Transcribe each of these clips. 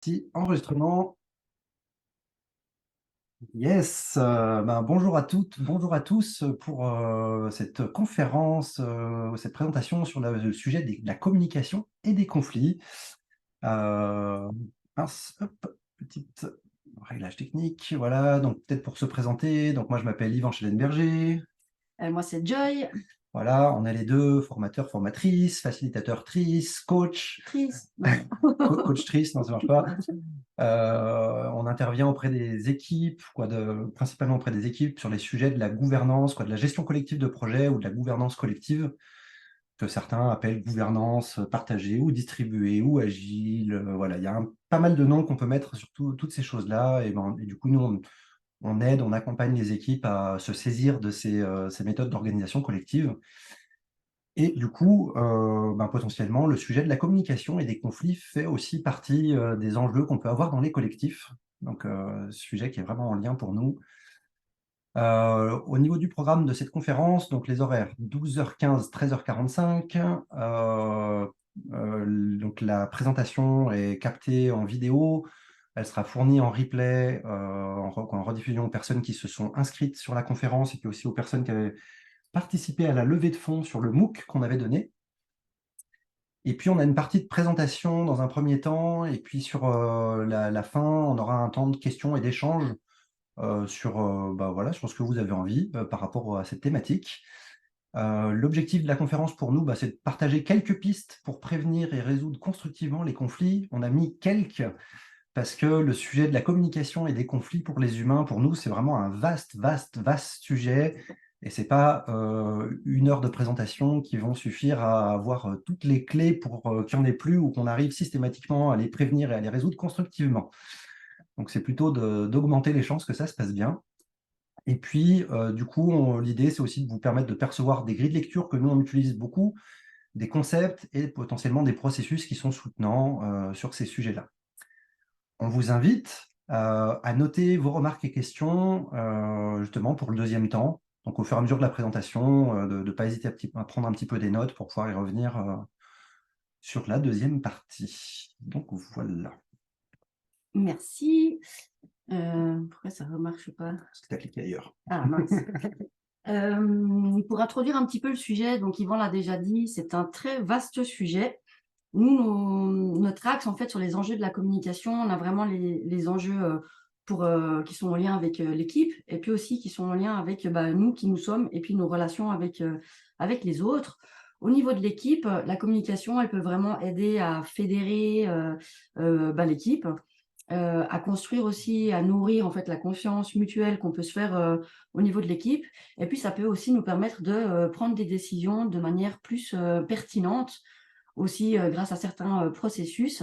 parti, enregistrement. Yes, bonjour à toutes, bonjour à tous pour cette conférence, cette présentation sur le sujet de la communication et des conflits. Euh, mince, hop, petite réglage technique, voilà, donc peut-être pour se présenter, donc moi je m'appelle Yvan Schellenberger. Moi, c'est Joy. Voilà, on est les deux, formateurs, formatrices, facilitateurs, trices, coach, Tris. coach trice, non ça marche pas. On intervient auprès des équipes, principalement auprès des équipes sur les sujets de la gouvernance, de la gestion collective de projet ou de la gouvernance collective, que certains appellent gouvernance partagée ou distribuée ou agile. Voilà, il y a pas mal de noms qu'on peut mettre sur toutes ces choses-là. Et du coup, nous, on aide, on accompagne les équipes à se saisir de ces méthodes d'organisation collective. Et du coup, potentiellement, le sujet de la communication et des conflits fait aussi partie des enjeux qu'on peut avoir dans les collectifs. Donc, sujet qui est vraiment en lien pour nous. Au niveau du programme de cette conférence, donc les horaires 12h15, 13h45. Donc la présentation est captée en vidéo. Elle sera fournie en replay, en rediffusion aux personnes qui se sont inscrites sur la conférence et puis aussi aux personnes qui avaient participé à la levée de fonds sur le MOOC qu'on avait donné. Et puis, on a une partie de présentation dans un premier temps, et puis sur la fin, on aura un temps de questions et d'échanges sur ce que vous avez envie par rapport à cette thématique. L'objectif de la conférence pour nous, c'est de partager quelques pistes pour prévenir et résoudre constructivement les conflits. On a mis quelques, parce que le sujet de la communication et des conflits pour les humains, pour nous, c'est vraiment un vaste sujet. Et c'est pas une heure de présentation qui vont suffire à avoir toutes les clés pour qu'il n'y en ait plus ou qu'on arrive systématiquement à les prévenir et à les résoudre constructivement. Donc c'est plutôt d'augmenter les chances que ça se passe bien. Et puis, du coup, l'idée, c'est aussi de vous permettre de percevoir des grilles de lecture que nous, on utilise beaucoup, des concepts et potentiellement des processus qui sont soutenants sur ces sujets-là. On vous invite à noter vos remarques et questions justement pour le deuxième temps. Donc au fur et à mesure de la présentation, de ne pas hésiter à prendre un petit peu des notes pour pouvoir y revenir sur la deuxième partie. Donc voilà. Merci. Pourquoi ça ne remarche pas? Parce que tu as cliqué ailleurs. Ah, mince. Pour introduire un petit peu le sujet, donc Yvan l'a déjà dit, c'est un très vaste sujet. Nous, notre axe, en fait, sur les enjeux de la communication, on a vraiment les enjeux qui sont en lien avec l'équipe et puis aussi qui sont en lien avec nous qui nous sommes et puis nos relations avec les autres. Au niveau de l'équipe, la communication, elle peut vraiment aider à fédérer l'équipe, à construire aussi, à nourrir en fait la confiance mutuelle qu'on peut se faire au niveau de l'équipe. Et puis, ça peut aussi nous permettre de prendre des décisions de manière plus pertinente, aussi grâce à certains processus.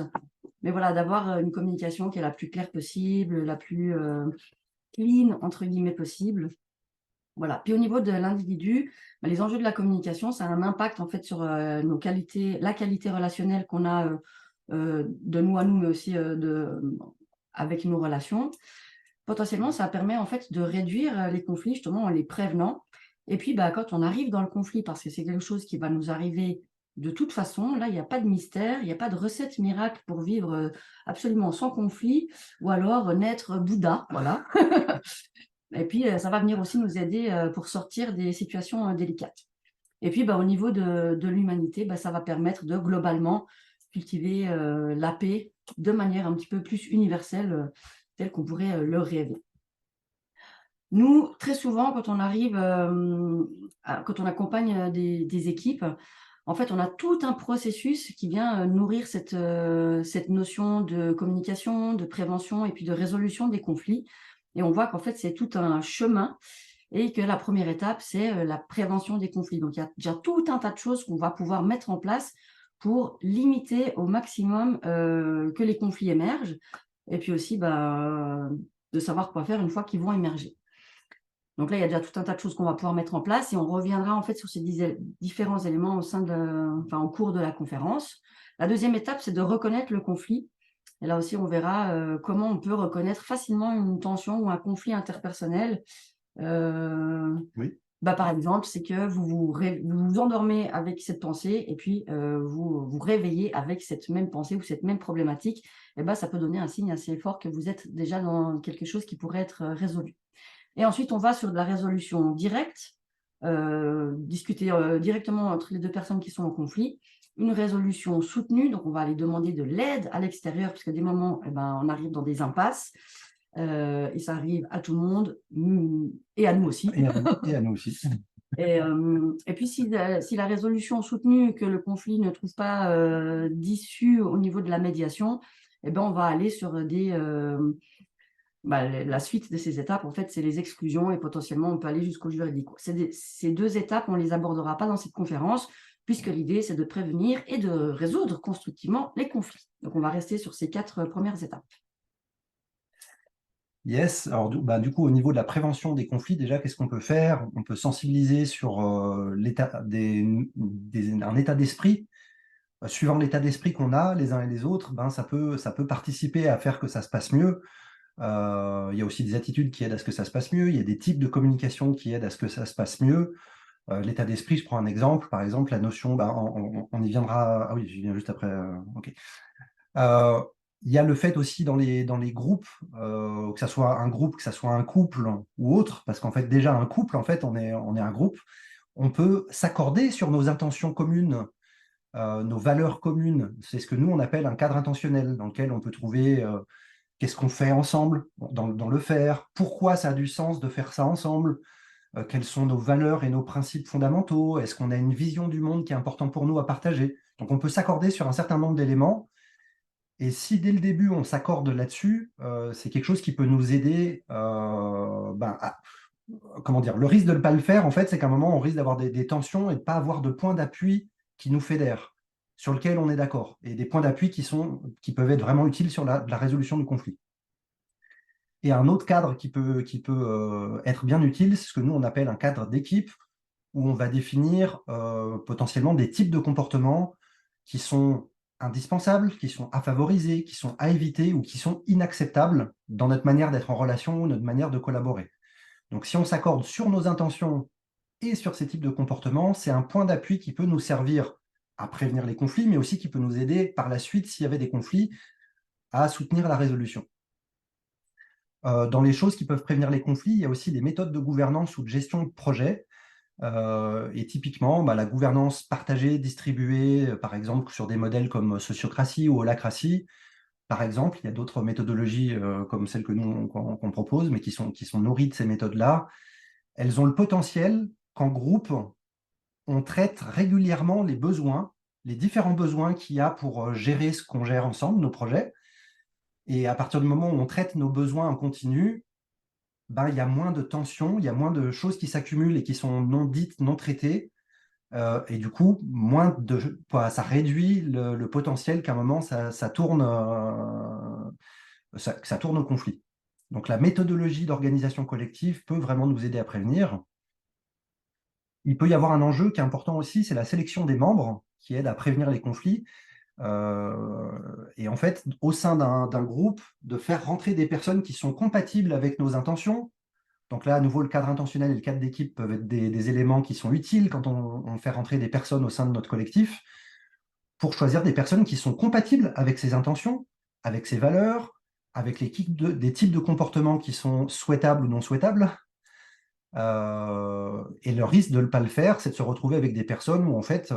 Mais voilà, d'avoir une communication qui est la plus claire possible, la plus clean, entre guillemets, possible. Voilà. Puis au niveau de l'individu, les enjeux de la communication, ça a un impact en fait sur nos qualités, la qualité relationnelle qu'on a de nous à nous, mais aussi avec nos relations. Potentiellement, ça permet en fait de réduire les conflits justement en les prévenant. Et puis, quand on arrive dans le conflit, parce que c'est quelque chose qui va nous arriver de toute façon, là, il n'y a pas de mystère, il n'y a pas de recette miracle pour vivre absolument sans conflit, ou alors naître Bouddha, voilà. Et puis, ça va venir aussi nous aider pour sortir des situations délicates. Et puis, au niveau de l'humanité, ça va permettre de globalement cultiver la paix de manière un petit peu plus universelle, telle qu'on pourrait le rêver. Nous, très souvent, quand on arrive, quand on accompagne des équipes, en fait, on a tout un processus qui vient nourrir cette notion de communication, de prévention et puis de résolution des conflits. Et on voit qu'en fait, c'est tout un chemin et que la première étape, c'est la prévention des conflits. Donc, il y a déjà tout un tas de choses qu'on va pouvoir mettre en place pour limiter au maximum que les conflits émergent et puis aussi de savoir quoi faire une fois qu'ils vont émerger. Donc là, il y a déjà tout un tas de choses qu'on va pouvoir mettre en place et on reviendra en fait sur ces différents éléments au cours de la conférence. La deuxième étape, c'est de reconnaître le conflit. Et là aussi, on verra comment on peut reconnaître facilement une tension ou un conflit interpersonnel. Oui. Bah, par exemple, c'est que vous vous endormez avec cette pensée et puis vous vous réveillez avec cette même pensée ou cette même problématique. Et ben, ça peut donner un signe assez fort que vous êtes déjà dans quelque chose qui pourrait être résolu. Et ensuite, on va sur de la résolution directe, discuter directement entre les deux personnes qui sont en conflit. Une résolution soutenue, donc on va aller demander de l'aide à l'extérieur, parce que des moments, eh ben, on arrive dans des impasses, et ça arrive à tout le monde, et à nous aussi. Et à nous aussi. Et puis si la résolution soutenue, que le conflit ne trouve pas d'issue au niveau de la médiation, eh ben, on va aller sur la suite de ces étapes, en fait, c'est les exclusions et potentiellement, on peut aller jusqu'au juridique. Ces deux étapes, on ne les abordera pas dans cette conférence, puisque l'idée, c'est de prévenir et de résoudre constructivement les conflits. Donc, on va rester sur ces 4 premières étapes. Yes, alors du coup, au niveau de la prévention des conflits, déjà, qu'est-ce qu'on peut faire? On peut sensibiliser sur un état d'esprit. Suivant l'état d'esprit qu'on a les uns et les autres, ça peut participer à faire que ça se passe mieux. Il y a aussi des attitudes qui aident à ce que ça se passe mieux. Il y a des types de communication qui aident à ce que ça se passe mieux. L'état d'esprit, je prends un exemple. Par exemple, la notion, on y viendra. Ah oui, j'y viens juste après. Ok. Il y a le fait aussi dans les groupes, que ça soit un groupe, que ça soit un couple ou autre, parce qu'en fait, déjà, un couple, en fait, on est un groupe. On peut s'accorder sur nos intentions communes, nos valeurs communes. C'est ce que nous, on appelle un cadre intentionnel, dans lequel on peut trouver qu'est-ce qu'on fait ensemble dans le faire, pourquoi ça a du sens de faire ça ensemble, quelles sont nos valeurs et nos principes fondamentaux, est-ce qu'on a une vision du monde qui est importante pour nous à partager. Donc on peut s'accorder sur un certain nombre d'éléments, et si dès le début on s'accorde là-dessus, c'est quelque chose qui peut nous aider comment dire, le risque de ne pas le faire, en fait, c'est qu'à un moment, on risque d'avoir des tensions et de ne pas avoir de points d'appui qui nous fédèrent, sur lequel on est d'accord, et des points d'appui qui peuvent être vraiment utiles sur la résolution du conflit. Et un autre cadre qui peut être bien utile, c'est ce que nous, on appelle un cadre d'équipe, où on va définir potentiellement des types de comportements qui sont indispensables, qui sont à favoriser, qui sont à éviter ou qui sont inacceptables dans notre manière d'être en relation ou notre manière de collaborer. Donc si on s'accorde sur nos intentions et sur ces types de comportements, c'est un point d'appui qui peut nous servir à prévenir les conflits, mais aussi qui peut nous aider par la suite, s'il y avait des conflits, à soutenir la résolution. Dans les choses qui peuvent prévenir les conflits, il y a aussi des méthodes de gouvernance ou de gestion de projet. Et typiquement, la gouvernance partagée, distribuée, par exemple sur des modèles comme sociocratie ou holacratie, par exemple, il y a d'autres méthodologies comme celles que nous qu'on propose, mais qui sont nourries de ces méthodes-là. Elles ont le potentiel qu'en groupe, on traite régulièrement les besoins, les différents besoins qu'il y a pour gérer ce qu'on gère ensemble, nos projets. Et à partir du moment où on traite nos besoins en continu, il y a moins de tensions, il y a moins de choses qui s'accumulent et qui sont non dites, non traitées. Et du coup, ça réduit le potentiel qu'à un moment, ça tourne, ça tourne au conflit. Donc la méthodologie d'organisation collective peut vraiment nous aider à prévenir. Il peut y avoir un enjeu qui est important aussi, c'est la sélection des membres qui aide à prévenir les conflits. Et en fait, au sein d'un groupe, de faire rentrer des personnes qui sont compatibles avec nos intentions. Donc là, à nouveau, le cadre intentionnel et le cadre d'équipe peuvent être des éléments qui sont utiles quand on fait rentrer des personnes au sein de notre collectif, pour choisir des personnes qui sont compatibles avec ces intentions, avec ces valeurs, avec des types de comportements qui sont souhaitables ou non souhaitables. Et le risque de ne pas le faire, c'est de se retrouver avec des personnes où en fait,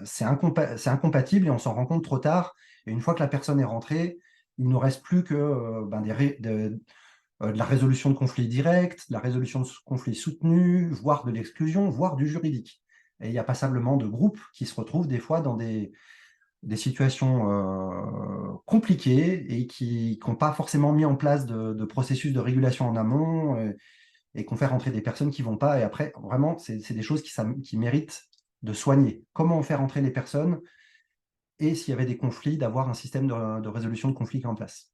c'est incompatible et on s'en rend compte trop tard. Et une fois que la personne est rentrée, il ne nous reste plus que de la résolution de conflits directs, de la résolution de conflits soutenus, voire de l'exclusion, voire du juridique. Et il y a passablement de groupes qui se retrouvent des fois dans des situations compliquées et qui n'ont pas forcément mis en place de processus de régulation en amont, et qu'on fait rentrer des personnes qui ne vont pas. Et après, vraiment, c'est des choses qui méritent de soigner. Comment on fait rentrer les personnes, et s'il y avait des conflits, d'avoir un système de résolution de conflits en place.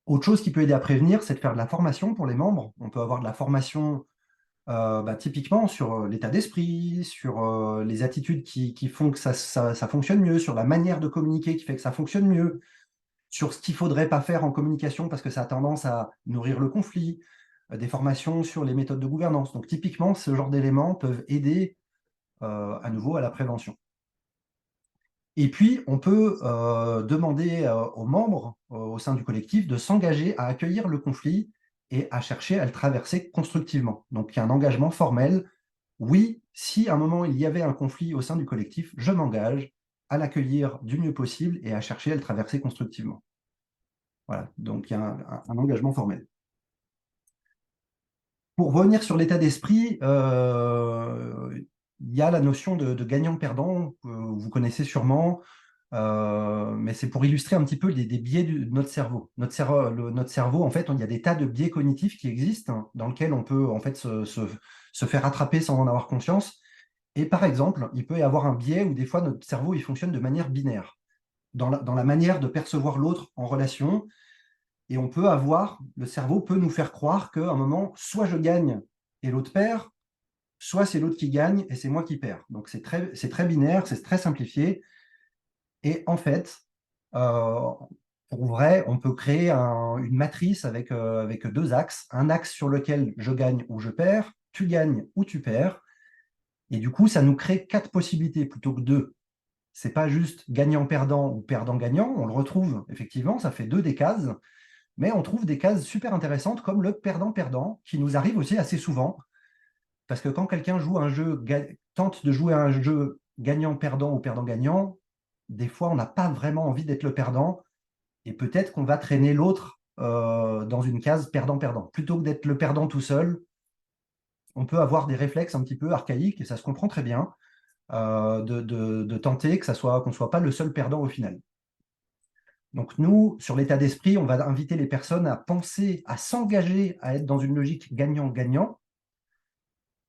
Autre chose qui peut aider à prévenir, c'est de faire de la formation pour les membres. On peut avoir de la formation typiquement sur l'état d'esprit, sur les attitudes qui font que ça fonctionne mieux, sur la manière de communiquer qui fait que ça fonctionne mieux, sur ce qu'il ne faudrait pas faire en communication parce que ça a tendance à nourrir le conflit, des formations sur les méthodes de gouvernance. Donc typiquement, ce genre d'éléments peuvent aider à nouveau à la prévention. Et puis, on peut demander aux membres au sein du collectif de s'engager à accueillir le conflit et à chercher à le traverser constructivement. Donc, il y a un engagement formel. Oui, si à un moment il y avait un conflit au sein du collectif, je m'engage à l'accueillir du mieux possible et à chercher à le traverser constructivement. Voilà, donc il y a un engagement formel. Pour revenir sur l'état d'esprit, il y a la notion de gagnant-perdant, que vous connaissez sûrement, mais c'est pour illustrer un petit peu des biais de notre cerveau. Notre cerveau, en fait, il y a des tas de biais cognitifs qui existent, hein, dans lesquels on peut en fait se faire attraper sans en avoir conscience. Et par exemple, il peut y avoir un biais où des fois notre cerveau il fonctionne de manière binaire, dans la manière de percevoir l'autre en relation. Et on peut avoir, le cerveau peut nous faire croire qu'à un moment, soit je gagne et l'autre perd, soit c'est l'autre qui gagne et c'est moi qui perds. Donc c'est très binaire, c'est très simplifié. Et en fait, pour vrai, on peut créer une matrice avec deux axes. Un axe sur lequel je gagne ou je perds, tu gagnes ou tu perds. Et du coup, ça nous crée quatre possibilités plutôt que deux. C'est pas juste gagnant-perdant ou perdant-gagnant. On le retrouve effectivement, ça fait deux des cases. Mais on trouve des cases super intéressantes comme le perdant-perdant, qui nous arrive aussi assez souvent. Parce que quand quelqu'un joue un jeu, tente de jouer à un jeu gagnant-perdant ou perdant-gagnant, des fois, on n'a pas vraiment envie d'être le perdant. Et peut-être qu'on va traîner l'autre dans une case perdant-perdant. Plutôt que d'être le perdant tout seul, on peut avoir des réflexes un petit peu archaïques, et ça se comprend très bien, de tenter que qu'on ne soit pas le seul perdant au final. Donc nous, sur l'état d'esprit, on va inviter les personnes à penser, à s'engager à être dans une logique gagnant-gagnant.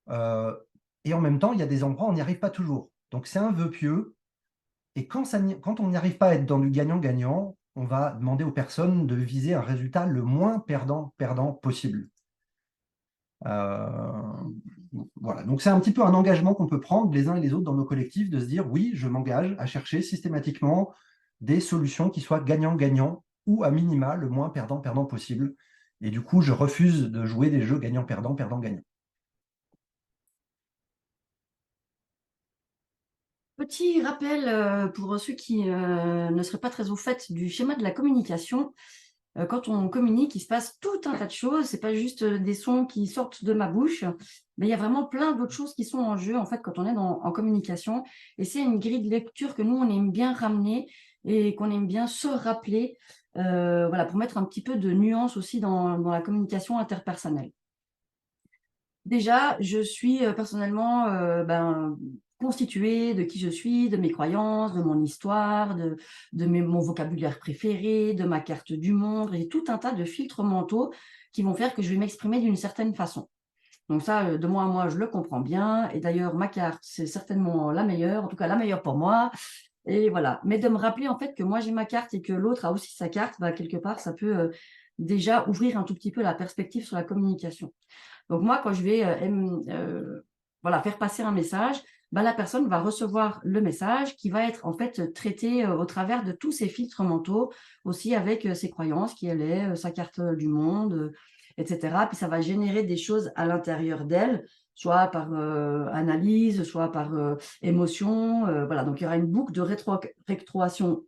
Et en même temps, il y a des endroits où on n'y arrive pas toujours. Donc c'est un vœu pieux. Et quand on n'y arrive pas à être dans du gagnant-gagnant, on va demander aux personnes de viser un résultat le moins perdant-perdant possible. Voilà, donc c'est un petit peu un engagement qu'on peut prendre les uns et les autres dans nos collectifs, de se dire oui, je m'engage à chercher systématiquement des solutions qui soient gagnant-gagnant ou à minima le moins perdant-perdant possible. Et du coup, je refuse de jouer des jeux gagnant-perdant, perdant-gagnant. Petit rappel pour ceux qui ne seraient pas très au fait du schéma de la communication. Quand on communique, il se passe tout un tas de choses. C'est pas juste des sons qui sortent de ma bouche, mais il y a vraiment plein d'autres choses qui sont en jeu en fait quand on est en communication. Et c'est une grille de lecture que nous on aime bien ramener et qu'on aime bien se rappeler, voilà, pour mettre un petit peu de nuance aussi dans la communication interpersonnelle. Déjà, je suis personnellement constituée de qui je suis, de mes croyances, de mon histoire, mon vocabulaire préféré, de ma carte du monde, et tout un tas de filtres mentaux qui vont faire que je vais m'exprimer d'une certaine façon. Donc ça, de moi à moi, je le comprends bien. Et d'ailleurs, ma carte, c'est certainement la meilleure, en tout cas la meilleure pour moi. Et voilà. Mais de me rappeler en fait que moi j'ai ma carte et que l'autre a aussi sa carte, bah, quelque part, ça peut déjà ouvrir un tout petit peu la perspective sur la communication. Donc moi, quand je vais voilà, faire passer un message, bah, la personne va recevoir le message qui va être en fait traité au travers de tous ses filtres mentaux, aussi avec ses croyances, qui elle est, sa carte du monde, etc. Puis ça va générer des choses à l'intérieur d'elle, soit par analyse, soit par émotion. Voilà, donc il y aura une boucle de rétroaction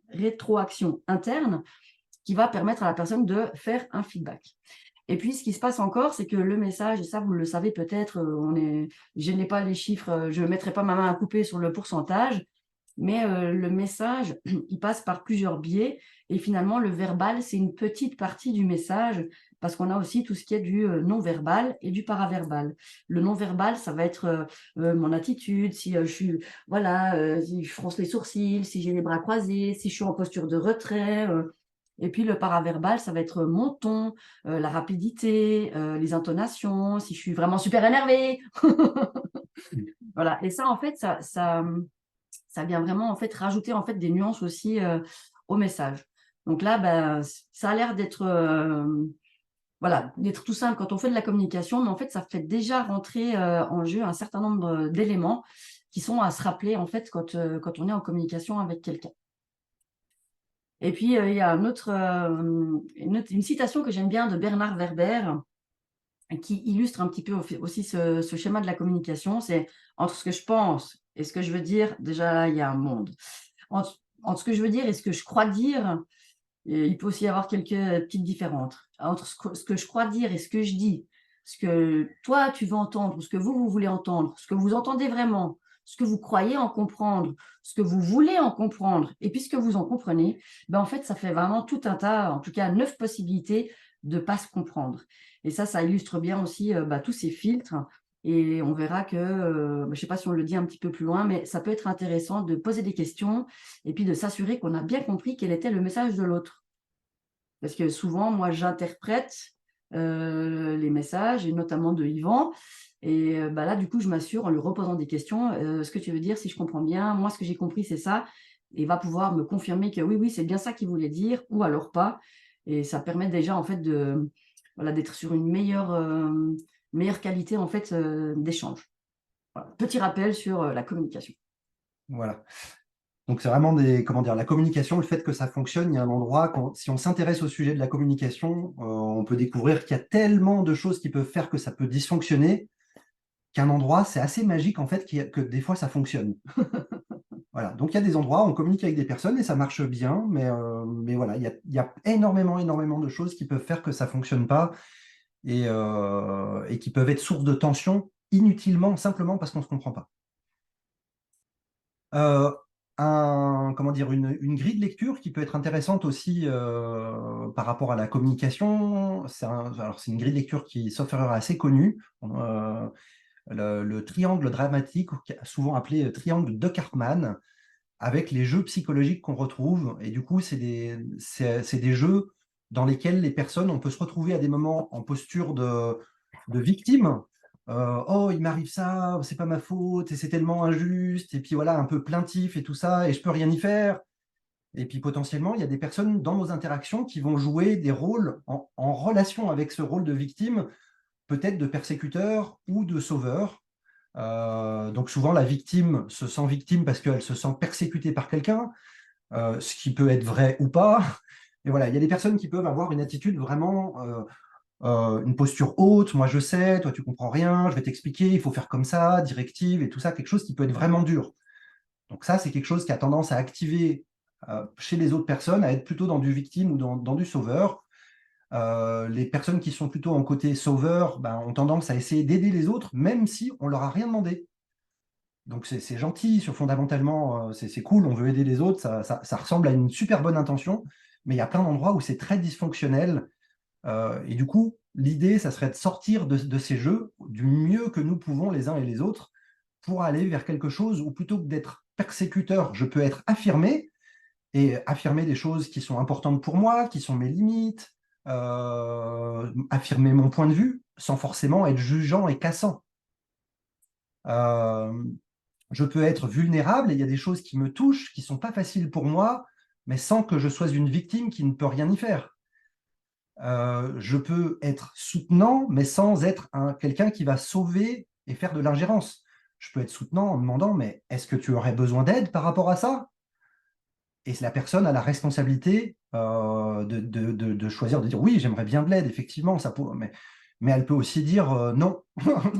interne qui va permettre à la personne de faire un feedback. Et puis, ce qui se passe encore, c'est que le message, et ça, vous le savez peut-être, je n'ai pas les chiffres, je ne mettrai pas ma main à couper sur le pourcentage, mais le message, il passe par plusieurs biais. Et finalement, le verbal, c'est une petite partie du message, parce qu'on a aussi tout ce qui est du non-verbal et du paraverbal. Le non-verbal, ça va être mon attitude, si je suis, voilà, si je fronce les sourcils, si j'ai les bras croisés, si je suis en posture de retrait. Et puis le paraverbal, ça va être mon ton, la rapidité, les intonations, si je suis vraiment super énervée. Voilà. Et ça, en fait, ça vient vraiment en fait rajouter en fait des nuances aussi au message. Donc là, ben, ça a l'air d'être voilà, d'être tout simple quand on fait de la communication, mais en fait, ça fait déjà rentrer en jeu un certain nombre d'éléments qui sont à se rappeler en fait quand on est en communication avec quelqu'un. Et puis, il y a une citation que j'aime bien de Bernard Werber, qui illustre un petit peu aussi ce schéma de la communication. C'est entre ce que je pense et ce que je veux dire, déjà là, il y a un monde. Entre ce que je veux dire et ce que je crois dire, il peut aussi y avoir quelques petites différences. Entre ce que je crois dire et ce que je dis, ce que toi tu veux entendre, ou ce que vous voulez entendre, ce que vous entendez vraiment, ce que vous croyez en comprendre, ce que vous voulez en comprendre, et puis ce que vous en comprenez, ben en fait, ça fait vraiment tout un tas, en tout cas 9 possibilités de ne pas se comprendre. Et ça illustre bien aussi tous ces filtres. Et on verra que, je ne sais pas si on le dit un petit peu plus loin, mais ça peut être intéressant de poser des questions et puis de s'assurer qu'on a bien compris quel était le message de l'autre. Parce que souvent, moi, j'interprète les messages, et notamment de Yvan. Et là, du coup, je m'assure en lui reposant des questions, ce que tu veux dire, si je comprends bien, moi, ce que j'ai compris, c'est ça. Et il va pouvoir me confirmer que oui, oui, c'est bien ça qu'il voulait dire, ou alors pas. Et ça permet déjà, en fait, voilà, d'être sur une meilleure qualité, en fait, d'échange. Voilà. Petit rappel sur la communication. Voilà. Donc, c'est vraiment comment dire, la communication, le fait que ça fonctionne, il y a un endroit, si on s'intéresse au sujet de la communication, on peut découvrir qu'il y a tellement de choses qui peuvent faire que ça peut dysfonctionner, qu'un endroit, c'est assez magique, en fait, que des fois, ça fonctionne. Voilà. Donc, il y a des endroits où on communique avec des personnes et ça marche bien, mais voilà, il y a énormément, énormément de choses qui peuvent faire que ça ne fonctionne pas et qui peuvent être source de tension inutilement, simplement parce qu'on ne se comprend pas. Euh, comment dire, une grille de lecture qui peut être intéressante aussi par rapport à la communication. Alors, c'est une grille de lecture qui, sauf erreur, est assez connue. Le triangle dramatique, souvent appelé triangle de Karpman, avec les jeux psychologiques qu'on retrouve. Et du coup, c'est des jeux dans lesquels les personnes, on peut se retrouver à des moments en posture de victime. Oh, il m'arrive ça, c'est pas ma faute, et c'est tellement injuste, et puis voilà, un peu plaintif et tout ça, et je peux rien y faire. Et puis potentiellement, il y a des personnes dans nos interactions qui vont jouer des rôles en relation avec ce rôle de victime, peut-être de persécuteur ou de sauveur. Donc souvent, la victime se sent victime parce qu'elle se sent persécutée par quelqu'un, ce qui peut être vrai ou pas. Et voilà, il y a des personnes qui peuvent avoir une attitude vraiment, une posture haute. Moi, je sais, toi, tu comprends rien, je vais t'expliquer, il faut faire comme ça, directive et tout ça, quelque chose qui peut être vraiment dur. Donc ça, c'est quelque chose qui a tendance à activer chez les autres personnes, à être plutôt dans du victime ou dans du sauveur. Les personnes qui sont plutôt en côté sauveur ont tendance à essayer d'aider les autres, même si on leur a rien demandé. Donc c'est gentil, fondamentalement, c'est cool, on veut aider les autres, ça ressemble à une super bonne intention, mais il y a plein d'endroits où c'est très dysfonctionnel. Et du coup, l'idée, ça serait de sortir de ces jeux du mieux que nous pouvons les uns et les autres pour aller vers quelque chose où plutôt que d'être persécuteur, je peux être affirmé et affirmer des choses qui sont importantes pour moi, qui sont mes limites, affirmer mon point de vue sans forcément être jugeant et cassant. Euh, je peux être vulnérable et il y a des choses qui me touchent, qui ne sont pas faciles pour moi, mais sans que je sois une victime qui ne peut rien y faire. Je peux être soutenant, mais sans être quelqu'un qui va sauver et faire de l'ingérence. Je peux être soutenant en demandant, mais est-ce que tu aurais besoin d'aide par rapport à ça? Et la personne a la responsabilité de choisir, de dire oui, j'aimerais bien de l'aide, effectivement, mais elle peut aussi dire non.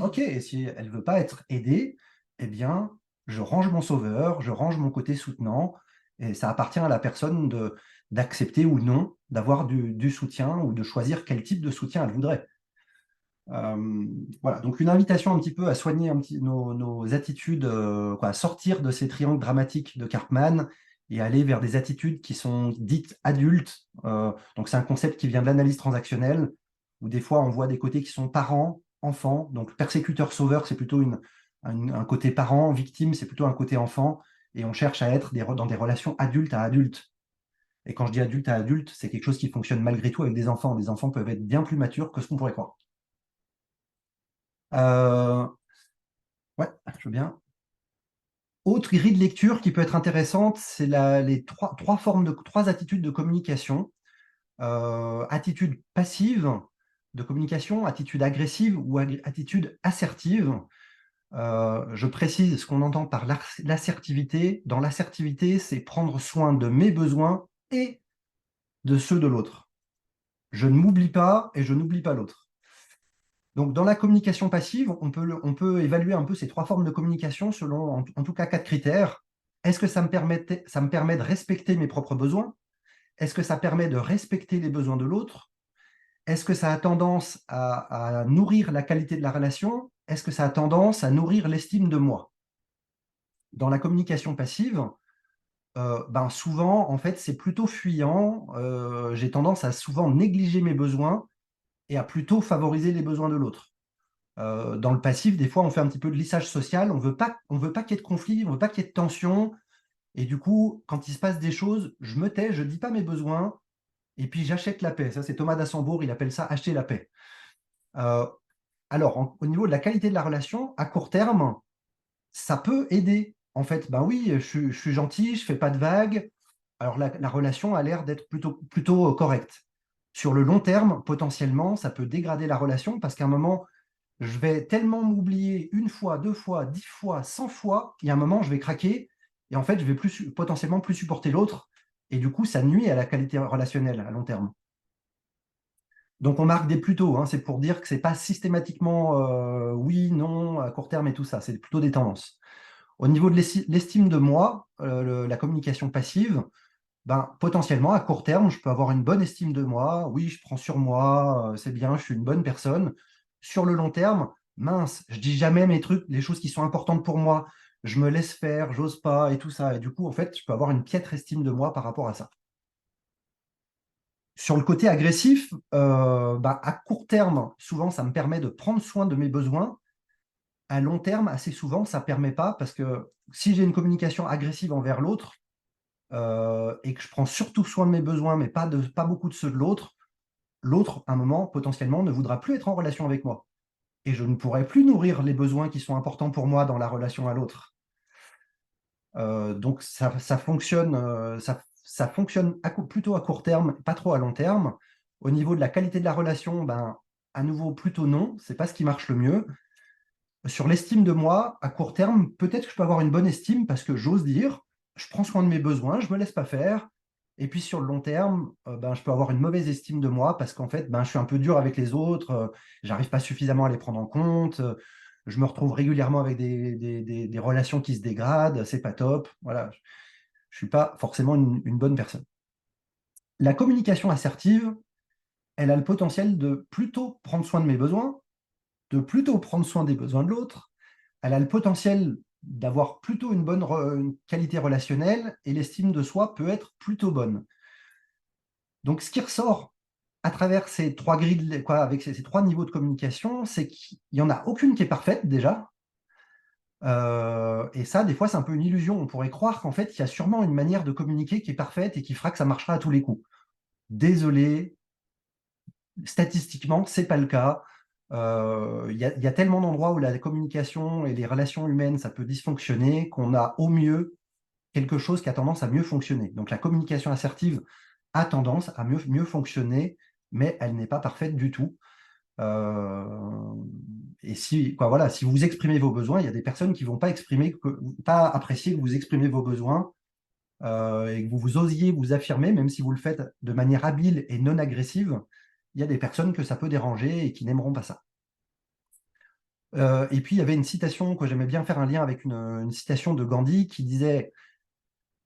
Ok, et si elle ne veut pas être aidée, eh bien, je range mon sauveur, je range mon côté soutenant, et ça appartient à la personne d'accepter ou non d'avoir du soutien ou de choisir quel type de soutien elle voudrait. Voilà, donc une invitation un petit peu à soigner nos attitudes, à sortir de ces triangles dramatiques de Karpman et aller vers des attitudes qui sont dites adultes. Donc c'est un concept qui vient de l'analyse transactionnelle, où des fois on voit des côtés qui sont parents, enfants, donc persécuteur-sauveur, c'est plutôt un côté parent, victime, c'est plutôt un côté enfant, et on cherche à être dans des relations adulte à adulte. Et quand je dis adulte à adulte, c'est quelque chose qui fonctionne malgré tout avec des enfants. Les enfants peuvent être bien plus matures que ce qu'on pourrait croire. Euh, ouais, je veux bien. Autre grille de lecture qui peut être intéressante, c'est les trois attitudes de communication. Attitude passive de communication, attitude agressive ou attitude assertive. Je précise ce qu'on entend par l'assertivité. Dans l'assertivité, c'est prendre soin de mes besoins et de ceux de l'autre. Je ne m'oublie pas et je n'oublie pas l'autre. Donc, dans la communication passive, on peut évaluer un peu ces 3 formes de communication selon, en tout cas, 4 critères. Est-ce que ça me permet de respecter mes propres besoins? Est-ce que ça permet de respecter les besoins de l'autre? Est-ce que ça a tendance à nourrir la qualité de la relation? Est-ce que ça a tendance à nourrir l'estime de moi? Dans la communication passive, ben souvent, en fait, c'est plutôt fuyant. J'ai tendance à souvent négliger mes besoins et à plutôt favoriser les besoins de l'autre. Dans le passif, des fois, on fait un petit peu de lissage social. On veut pas qu'il y ait de conflit, on veut pas qu'il y ait de tension. Et du coup, quand il se passe des choses, je me tais, je dis pas mes besoins, et puis j'achète la paix. Ça, c'est Thomas d'Assembourg, il appelle ça acheter la paix. Euh, alors, au niveau de la qualité de la relation, à court terme, ça peut aider. En fait, ben oui, je suis gentil, je fais pas de vagues. Alors, la relation a l'air d'être plutôt correcte. Sur le long terme, potentiellement, ça peut dégrader la relation parce qu'à un moment, je vais tellement m'oublier une fois, 2 fois, 10 fois, 100 fois, il y a un moment, je vais craquer et en fait, je vais potentiellement plus supporter l'autre. Et du coup, ça nuit à la qualité relationnelle à long terme. Donc, on marque des plutôt, hein, c'est pour dire que c'est pas systématiquement oui, non, à court terme et tout ça, c'est plutôt des tendances. Au niveau de l'estime de moi, la communication passive, ben, potentiellement, à court terme, je peux avoir une bonne estime de moi. Oui, je prends sur moi, c'est bien, je suis une bonne personne. Sur le long terme, mince, je dis jamais mes trucs, les choses qui sont importantes pour moi. Je me laisse faire, j'ose pas et tout ça. Et du coup, en fait, je peux avoir une piètre estime de moi par rapport à ça. Sur le côté agressif, bah, à court terme, souvent, ça me permet de prendre soin de mes besoins. À long terme, assez souvent, ça ne permet pas parce que si j'ai une communication agressive envers l'autre, et que je prends surtout soin de mes besoins, mais pas beaucoup de ceux de l'autre, l'autre, à un moment, potentiellement, ne voudra plus être en relation avec moi. Et je ne pourrai plus nourrir les besoins qui sont importants pour moi dans la relation à l'autre. Donc, ça fonctionne, ça fonctionne plutôt à court terme, pas trop à long terme. Au niveau de la qualité de la relation, ben, à nouveau, plutôt non, c'est pas ce qui marche le mieux. Sur l'estime de moi, à court terme, peut-être que je peux avoir une bonne estime parce que j'ose dire, je prends soin de mes besoins, je me laisse pas faire. Et puis sur le long terme, ben, je peux avoir une mauvaise estime de moi parce qu'en fait, ben, je suis un peu dur avec les autres, j'arrive pas suffisamment à les prendre en compte, je me retrouve régulièrement avec des relations qui se dégradent, c'est pas top. Voilà, je suis pas forcément une bonne personne. La communication assertive, elle a le potentiel de plutôt prendre soin de mes besoins, de plutôt prendre soin des besoins de l'autre. Elle a le potentiel d'avoir plutôt une qualité relationnelle et l'estime de soi peut être plutôt bonne. Donc, ce qui ressort à travers ces 3 grilles, quoi, avec ces 3 niveaux de communication, c'est qu'il n'y en a aucune qui est parfaite déjà. Et ça, des fois, c'est un peu une illusion. On pourrait croire qu'en fait, il y a sûrement une manière de communiquer qui est parfaite et qui fera que ça marchera à tous les coups. Désolé, statistiquement, ce n'est pas le cas. Il y a tellement d'endroits où la communication et les relations humaines, ça peut dysfonctionner, qu'on a au mieux quelque chose qui a tendance à mieux fonctionner. Donc la communication assertive a tendance à mieux fonctionner, mais elle n'est pas parfaite du tout. Et si, quoi, voilà, si vous exprimez vos besoins, il y a des personnes qui ne vont pas apprécier que vous exprimez vos besoins et que vous osiez vous affirmer, même si vous le faites de manière habile et non agressive. Il y a des personnes que ça peut déranger et qui n'aimeront pas ça. Et puis, il y avait une citation que j'aimais bien faire un lien avec une citation de Gandhi qui disait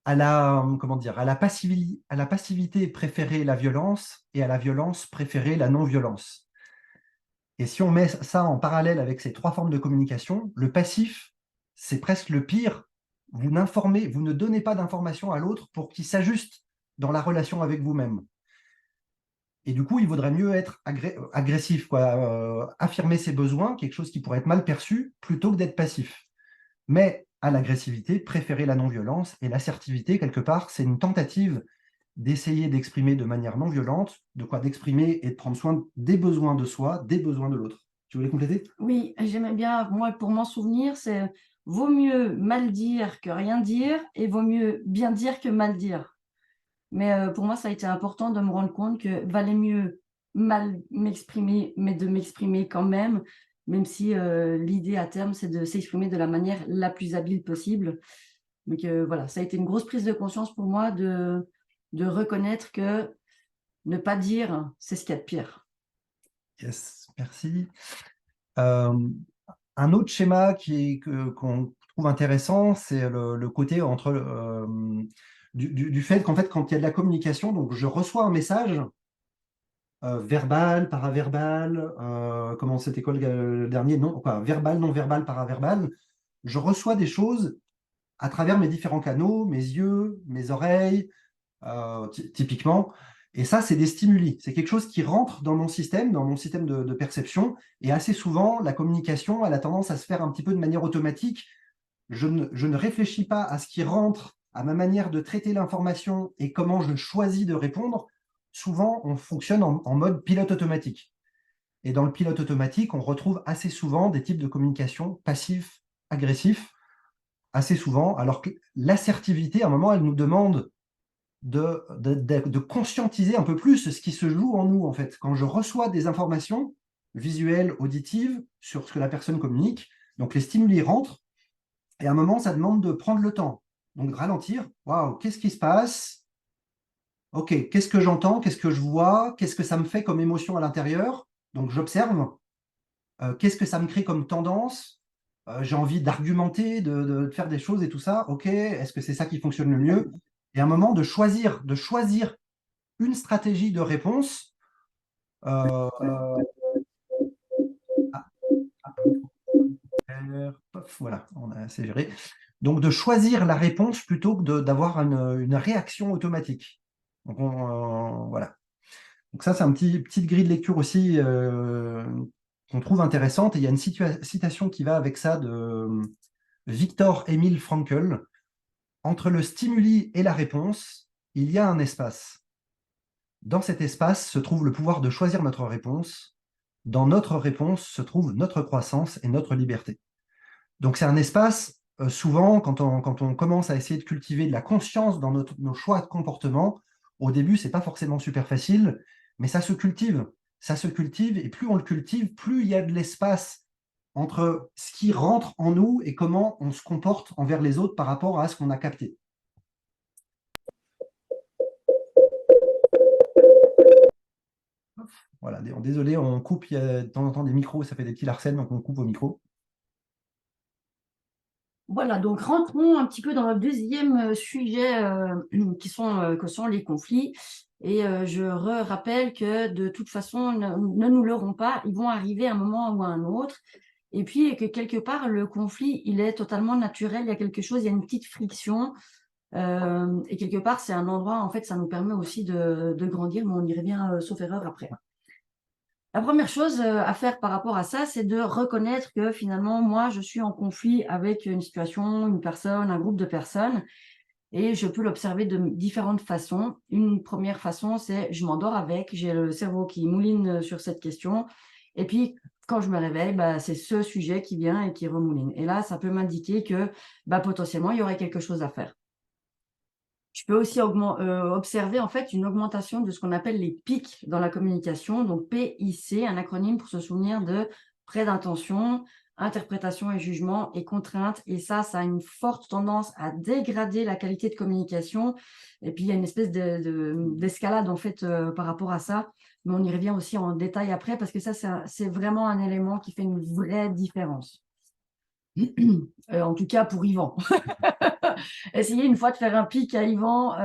comment dire, à la passivité préférer la violence et à la violence préférer la non-violence. Et si on met ça en parallèle avec ces 3 formes de communication, le passif, c'est presque le pire. Vous ne donnez pas d'informations à l'autre pour qu'il s'ajuste dans la relation avec vous-même. Et du coup, il vaudrait mieux être agressif, quoi, affirmer ses besoins, quelque chose qui pourrait être mal perçu, plutôt que d'être passif. Mais à l'agressivité, préférer la non-violence et l'assertivité, quelque part, c'est une tentative d'essayer d'exprimer de manière non violente, d'exprimer et de prendre soin des besoins de soi, des besoins de l'autre. Tu voulais compléter? Oui, j'aimais bien, moi, pour m'en souvenir, c'est vaut mieux mal dire que rien dire et vaut mieux bien dire que mal dire. Mais pour moi, ça a été important de me rendre compte que valait mieux mal m'exprimer, mais de m'exprimer quand même, même si l'idée à terme, c'est de s'exprimer de la manière la plus habile possible. Donc voilà, ça a été une grosse prise de conscience pour moi de reconnaître que ne pas dire, c'est ce qu'il y a de pire. Yes, merci. Un autre schéma qu'on trouve intéressant, c'est le côté du fait qu'en fait, quand il y a de la communication, donc je reçois un message verbal, paraverbal, comment c'était quoi le dernier? Non, quoi, verbal, non verbal, paraverbal. Je reçois des choses à travers mes différents canaux, mes yeux, mes oreilles, typiquement. Et ça, c'est des stimuli. C'est quelque chose qui rentre dans mon système de perception. Et assez souvent, la communication, elle a tendance à se faire un petit peu de manière automatique. Je ne réfléchis pas à ce qui rentre, à ma manière de traiter l'information et comment je choisis de répondre. Souvent, on fonctionne en mode pilote automatique. Et dans le pilote automatique, on retrouve assez souvent des types de communication passifs, agressifs, assez souvent, alors que l'assertivité, à un moment, elle nous demande de conscientiser un peu plus ce qui se joue en nous, en fait. Quand je reçois des informations visuelles, auditives, sur ce que la personne communique, donc les stimuli rentrent, et à un moment, ça demande de prendre le temps, donc de ralentir. Waouh, qu'est-ce qui se passe? Ok, qu'est-ce que j'entends? Qu'est-ce que je vois? Qu'est-ce que ça me fait comme émotion à l'intérieur? Donc j'observe. Qu'est-ce que ça me crée comme tendance? J'ai envie d'argumenter, de faire des choses et tout ça. Ok, est-ce que c'est ça qui fonctionne le mieux? Et à un moment, de choisir une stratégie de réponse. Euh, ah, ah, voilà, on a assez géré. Donc, de choisir la réponse plutôt que d'avoir une réaction automatique. Donc, voilà. Donc, ça, c'est un petite grille de lecture aussi qu'on trouve intéressante. Et il y a une citation qui va avec ça de Viktor Emil Frankl. Entre le stimuli et la réponse, il y a un espace. Dans cet espace se trouve le pouvoir de choisir notre réponse. Dans notre réponse se trouve notre croissance et notre liberté. Donc c'est un espace, souvent, quand on commence à essayer de cultiver de la conscience dans nos choix de comportement, au début, c'est pas forcément super facile, mais ça se cultive. Ça se cultive, et plus on le cultive, plus il y a de l'espace entre ce qui rentre en nous et comment on se comporte envers les autres par rapport à ce qu'on a capté. Voilà, désolé, on coupe, il y a de temps en temps des micros, ça fait des petits larcènes, donc on coupe au micro. Voilà, donc rentrons un petit peu dans le deuxième sujet que sont les conflits. Et je rappelle que de toute façon, ne nous leurrons pas, ils vont arriver à un moment ou à un autre. Et puis que quelque part, le conflit, il est totalement naturel, il y a quelque chose, il y a une petite friction. Et quelque part, c'est un endroit, en fait, ça nous permet aussi de grandir, mais on y revient sauf erreur après. La première chose à faire par rapport à ça, c'est de reconnaître que finalement, moi, je suis en conflit avec une situation, une personne, un groupe de personnes, et je peux l'observer de différentes façons. Une première façon, c'est je m'endors avec, j'ai le cerveau qui mouline sur cette question, et puis quand je me réveille, bah, c'est ce sujet qui vient et qui remouline. Et là, ça peut m'indiquer que bah, potentiellement, il y aurait quelque chose à faire. Je peux aussi observer en fait une augmentation de ce qu'on appelle les pics dans la communication, donc PIC, un acronyme pour se souvenir de prêt d'intention, interprétation et jugement et contrainte. Et ça a une forte tendance à dégrader la qualité de communication. Et puis il y a une espèce d'escalade en fait par rapport à ça. Mais on y revient aussi en détail après parce que ça, c'est vraiment un élément qui fait une vraie différence. En tout cas pour Yvan. Essayer une fois de faire un pic à Yvan,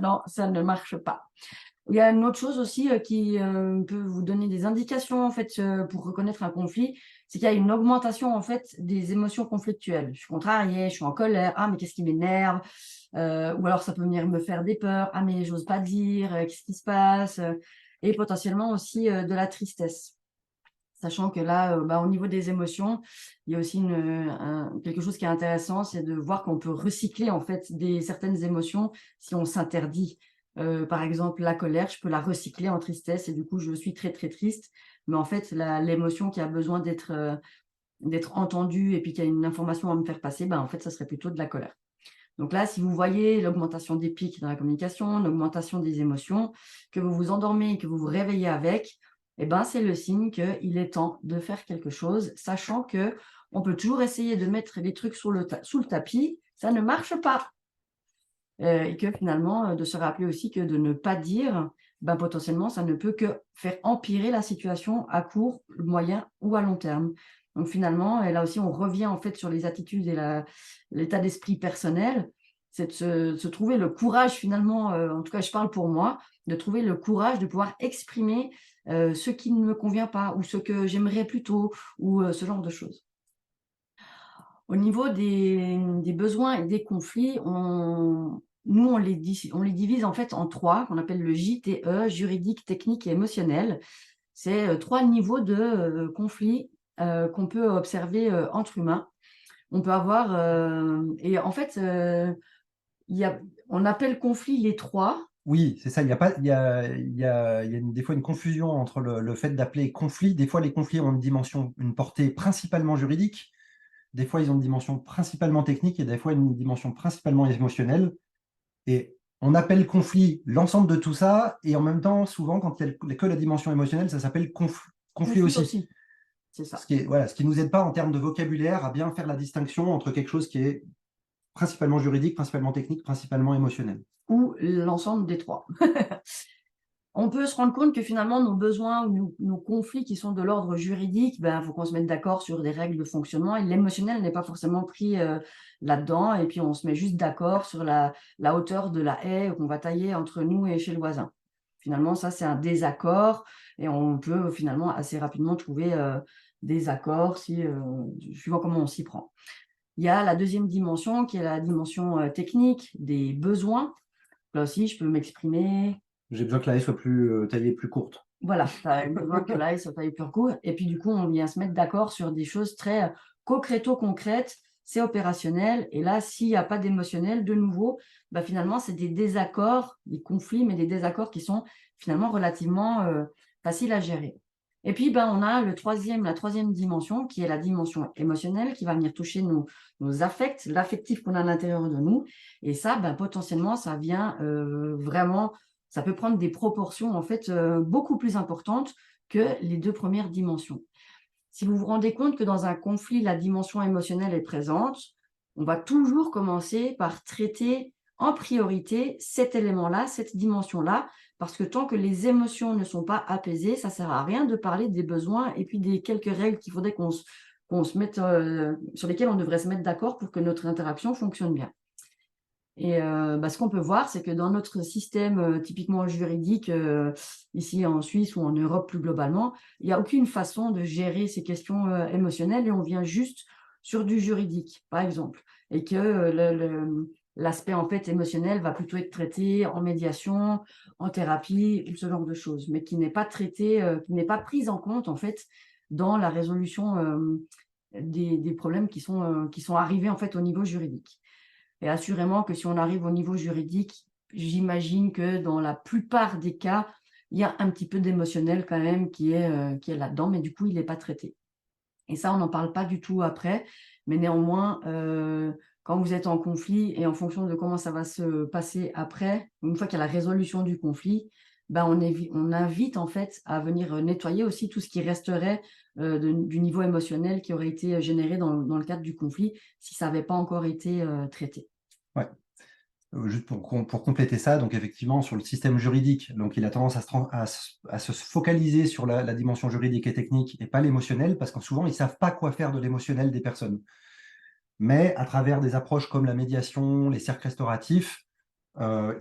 non, ça ne marche pas. Il y a une autre chose aussi qui peut vous donner des indications en fait pour reconnaître un conflit, c'est qu'il y a une augmentation en fait des émotions conflictuelles. Je suis contrariée, je suis en colère, ah mais qu'est-ce qui m'énerve, ou alors ça peut venir me faire des peurs, ah mais j'ose pas dire, qu'est-ce qui se passe, et potentiellement aussi de la tristesse. Sachant que là, bah, au niveau des émotions, il y a aussi quelque chose qui est intéressant, c'est de voir qu'on peut recycler en fait certaines émotions si on s'interdit. Par exemple, la colère, je peux la recycler en tristesse et du coup, je suis très, très triste. Mais en fait, l'émotion qui a besoin d'être entendue et puis qui a une information à me faire passer, bah, en fait, ça serait plutôt de la colère. Donc là, si vous voyez l'augmentation des pics dans la communication, l'augmentation des émotions, que vous vous endormez et que vous vous réveillez avec, eh ben, c'est le signe qu'il est temps de faire quelque chose, sachant que on peut toujours essayer de mettre les trucs sous le tapis, ça ne marche pas. Et que finalement, de se rappeler aussi que de ne pas dire, ben, potentiellement, ça ne peut que faire empirer la situation à court, moyen ou à long terme. Donc finalement, et là aussi, on revient en fait sur les attitudes et l'état d'esprit personnel, c'est de se trouver le courage finalement, en tout cas je parle pour moi, de trouver le courage de pouvoir exprimer ce qui ne me convient pas ou ce que j'aimerais plutôt ou ce genre de choses. Au niveau des besoins et des conflits, nous, on les divise en fait en 3, qu'on appelle le JTE, juridique, technique et émotionnel. C'est 3 niveaux de conflits qu'on peut observer entre humains. On peut avoir, et en fait, il y a, on appelle conflit les 3. Oui, c'est ça. Il y a pas, des fois une confusion entre le fait d'appeler conflit. Des fois, les conflits ont une dimension, une portée principalement juridique. Des fois, ils ont une dimension principalement technique et des fois une dimension principalement émotionnelle. Et on appelle conflit l'ensemble de tout ça. Et en même temps, souvent, quand il n'y a que la dimension émotionnelle, ça s'appelle conflit Conflit aussi. aussi, c'est ça. Ce qui nous aide pas en termes de vocabulaire à bien faire la distinction entre quelque chose qui est principalement juridique, principalement technique, principalement émotionnel. Ou l'ensemble des 3. On peut se rendre compte que finalement, nos besoins ou nos conflits qui sont de l'ordre juridique, ben, faut qu'on se mette d'accord sur des règles de fonctionnement et l'émotionnel n'est pas forcément pris là-dedans. Et puis, on se met juste d'accord sur la hauteur de la haie qu'on va tailler entre nous et chez le voisin. Finalement, ça, c'est un désaccord et on peut finalement assez rapidement trouver des accords suivant comment on s'y prend. Il y a la deuxième dimension qui est la dimension technique des besoins. Là aussi, je peux m'exprimer. J'ai besoin que la haie soit plus taillée, plus courte. Voilà, tu as besoin que l'ail soit taillé plus court. Et puis, du coup, on vient se mettre d'accord sur des choses très concréto-concrètes. C'est opérationnel. Et là, s'il n'y a pas d'émotionnel, de nouveau, bah, finalement, c'est des désaccords, des conflits, mais des désaccords qui sont finalement relativement faciles à gérer. Et puis, ben, on a la troisième dimension, qui est la dimension émotionnelle, qui va venir toucher nos affects, l'affectif qu'on a à l'intérieur de nous. Et ça, ben, potentiellement, ça vient vraiment, ça peut prendre des proportions en fait beaucoup plus importantes que les 2 premières dimensions. Si vous vous rendez compte que dans un conflit, la dimension émotionnelle est présente, on va toujours commencer par traiter en priorité cet élément-là, cette dimension-là, parce que tant que les émotions ne sont pas apaisées, ça ne sert à rien de parler des besoins et puis des quelques règles qu'il faudrait qu'on se mette, sur lesquelles on devrait se mettre d'accord pour que notre interaction fonctionne bien. Et bah, ce qu'on peut voir, c'est que dans notre système typiquement juridique, ici en Suisse ou en Europe plus globalement, il n'y a aucune façon de gérer ces questions émotionnelles et on vient juste sur du juridique, par exemple. Et que l'aspect en fait émotionnel va plutôt être traité en médiation, en thérapie ou ce genre de choses, mais qui n'est pas traité, qui n'est pas prise en compte en fait dans la résolution des problèmes qui sont arrivés en fait au niveau juridique. Et assurément que si on arrive au niveau juridique, j'imagine que dans la plupart des cas, il y a un petit peu d'émotionnel quand même qui est là-dedans, mais du coup, il n'est pas traité. Et ça, on n'en parle pas du tout après, mais néanmoins, quand vous êtes en conflit et en fonction de comment ça va se passer après, une fois qu'il y a la résolution du conflit, ben on invite en fait à venir nettoyer aussi tout ce qui resterait du niveau émotionnel qui aurait été généré dans le cadre du conflit si ça n'avait pas encore été traité. Ouais. Juste pour compléter ça, donc effectivement, sur le système juridique, donc il a tendance à se focaliser sur la dimension juridique et technique et pas l'émotionnel, parce que souvent, ils ne savent pas quoi faire de l'émotionnel des personnes. Mais à travers des approches comme la médiation, les cercles restauratifs, on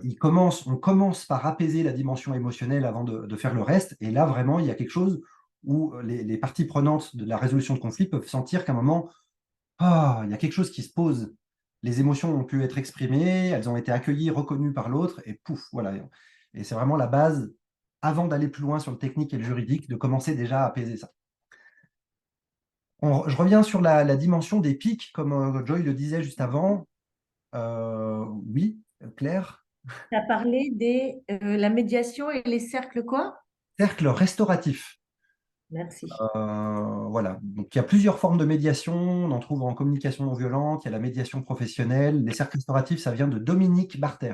commence par apaiser la dimension émotionnelle avant de faire le reste. Et là, vraiment, il y a quelque chose où les parties prenantes de la résolution de conflit peuvent sentir qu'à un moment, il y a quelque chose qui se pose. Les émotions ont pu être exprimées, elles ont été accueillies, reconnues par l'autre, et pouf, voilà. Et c'est vraiment la base, avant d'aller plus loin sur le technique et le juridique, de commencer déjà à apaiser ça. Je reviens sur la dimension des pics, comme Joy le disait juste avant. Oui, Claire. Tu as parlé de la médiation et les cercles quoi? Cercle restauratif. Merci. Voilà. Donc, il y a plusieurs formes de médiation. On en trouve en communication non violente, il y a la médiation professionnelle. Les cercles restauratifs, ça vient de Dominique Barter.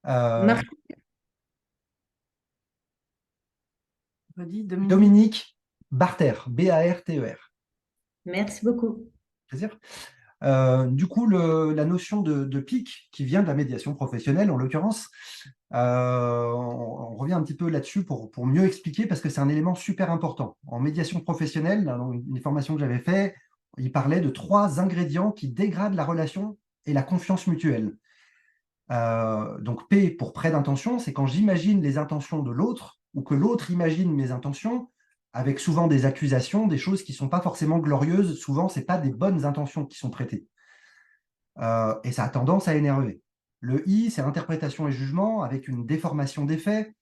Merci. Dominique Barter, B-A-R-T-E-R. Merci beaucoup. Plaisir. Du coup, la notion de pic, qui vient de la médiation professionnelle, en l'occurrence, On revient un petit peu là-dessus pour mieux expliquer, parce que c'est un élément super important. En médiation professionnelle, dans une formation que j'avais faite, il parlait de 3 ingrédients qui dégradent la relation et la confiance mutuelle. Donc P pour prêt d'intention, c'est quand j'imagine les intentions de l'autre ou que l'autre imagine mes intentions, avec souvent des accusations, des choses qui ne sont pas forcément glorieuses. Souvent, ce n'est pas des bonnes intentions qui sont prêtées. Et ça a tendance à énerver. Le I, c'est interprétation et jugement, avec une déformation des faits,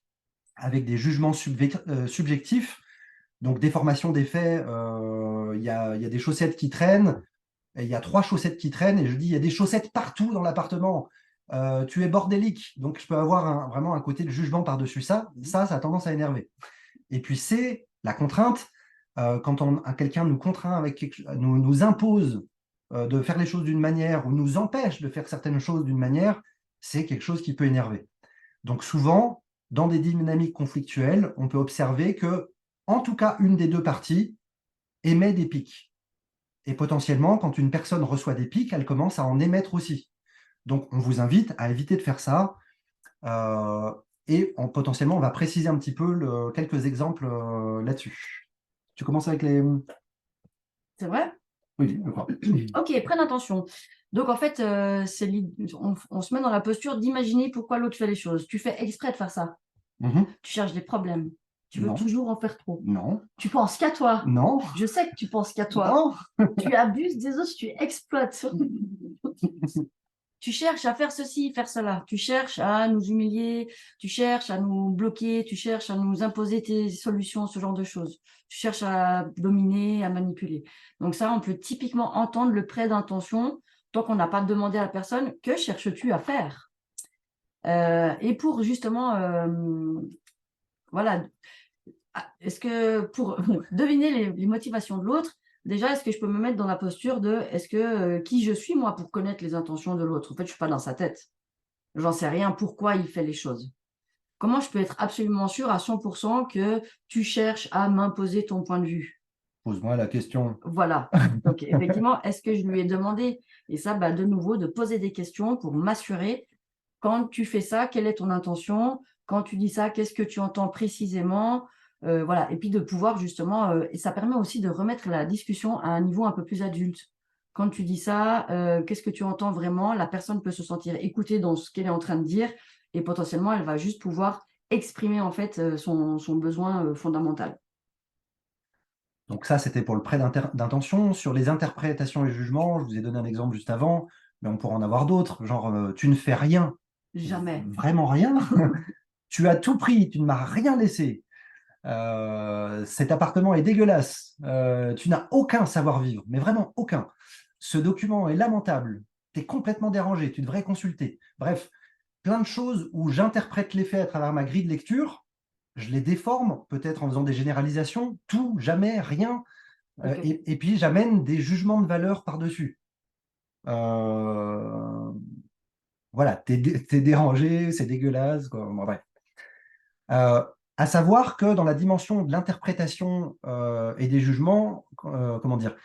avec des jugements subjectifs. Donc, déformation des faits, il y a des chaussettes qui traînent, et il y a 3 chaussettes qui traînent, et je dis, il y a des chaussettes partout dans l'appartement. Tu es bordélique. Donc, je peux avoir vraiment un côté de jugement par-dessus ça. Ça a tendance à énerver. Et puis, c'est la contrainte. Quand quelqu'un nous contraint, nous impose de faire les choses d'une manière ou nous empêche de faire certaines choses d'une manière, c'est quelque chose qui peut énerver. Donc souvent, dans des dynamiques conflictuelles, on peut observer que, en tout cas, une des 2 parties émet des pics. Et potentiellement, quand une personne reçoit des pics, elle commence à en émettre aussi. Donc, on vous invite à éviter de faire ça. Et potentiellement, on va préciser un petit peu quelques exemples là-dessus. Tu commences avec les... C'est vrai? Oui, je crois. Ok, prenne attention. Donc, en fait, on se met dans la posture d'imaginer pourquoi l'autre fait les choses. Tu fais exprès de faire ça. Tu cherches des problèmes. Tu veux Non. toujours en faire trop. Non. Tu penses qu'à toi. Non. Je sais que tu penses qu'à toi. Non. Tu abuses des autres, tu exploites. Tu cherches à faire ceci, faire cela. Tu cherches à nous humilier, tu cherches à nous bloquer, tu cherches à nous imposer tes solutions, ce genre de choses. Tu cherches à dominer, à manipuler. Donc ça, on peut typiquement entendre le prêt d'intention tant qu'on n'a pas demandé à la personne « Que cherches-tu à faire ?» Et pour justement, voilà, est-ce que pour deviner les motivations de l'autre, déjà, est-ce que je peux me mettre dans la posture de est-ce que qui je suis moi pour connaître les intentions de l'autre? En fait, je suis pas dans sa tête. J'en sais rien pourquoi il fait les choses. Comment je peux être absolument sûre à 100% que tu cherches à m'imposer ton point de vue? Pose-moi la question. Voilà. Donc, effectivement, est-ce que je lui ai demandé? Et ça, bah, de nouveau, de poser des questions pour m'assurer. Quand tu fais ça, quelle est ton intention? Quand tu dis ça, qu'est-ce que tu entends précisément? Voilà. Et puis de pouvoir justement, et ça permet aussi de remettre la discussion à un niveau un peu plus adulte. Quand tu dis ça, qu'est-ce que tu entends vraiment? La personne peut se sentir écoutée dans ce qu'elle est en train de dire et potentiellement, elle va juste pouvoir exprimer en fait son besoin fondamental. Donc ça, c'était pour le prêt d'intention. Sur les interprétations et jugements, je vous ai donné un exemple juste avant, mais on pourra en avoir d'autres, genre tu ne fais rien. Jamais. Vraiment rien. Tu as tout pris, tu ne m'as rien laissé. Cet appartement est dégueulasse. Tu n'as aucun savoir-vivre, mais vraiment aucun. Ce document est lamentable. Tu es complètement dérangé, tu devrais consulter. Bref, plein de choses où j'interprète les faits à travers ma grille de lecture, je les déforme, peut-être en faisant des généralisations, tout, jamais, rien, Okay. et puis j'amène des jugements de valeur par-dessus. Voilà, t'es dérangé, c'est dégueulasse, quoi. Bon, bref. À savoir que dans la dimension de l'interprétation et des jugements, comment dire,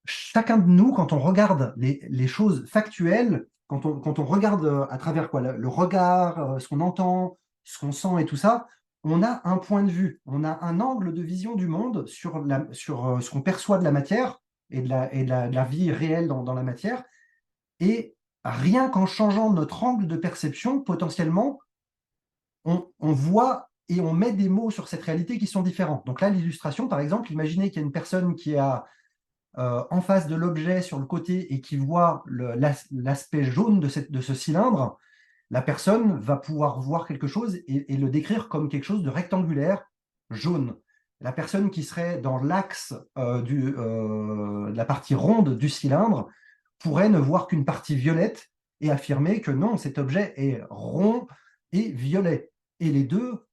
chacun de nous, quand on regarde les choses factuelles, quand on regarde à travers quoi, le regard, ce qu'on entend, ce qu'on sent et tout ça, on a un point de vue, on a un angle de vision du monde sur ce qu'on perçoit de la matière et de la vie réelle dans la matière. Et rien qu'en changeant notre angle de perception, potentiellement, on voit et on met des mots sur cette réalité qui sont différents. Donc là, l'illustration, par exemple, imaginez qu'il y a une personne qui a en face de l'objet sur le côté et qui voit l'aspect jaune de ce cylindre. La personne va pouvoir voir quelque chose et le décrire comme quelque chose de rectangulaire, jaune. La personne qui serait dans l'axe de la partie ronde du cylindre pourrait ne voir qu'une partie violette et affirmer que non, cet objet est rond et violet. Et les deux,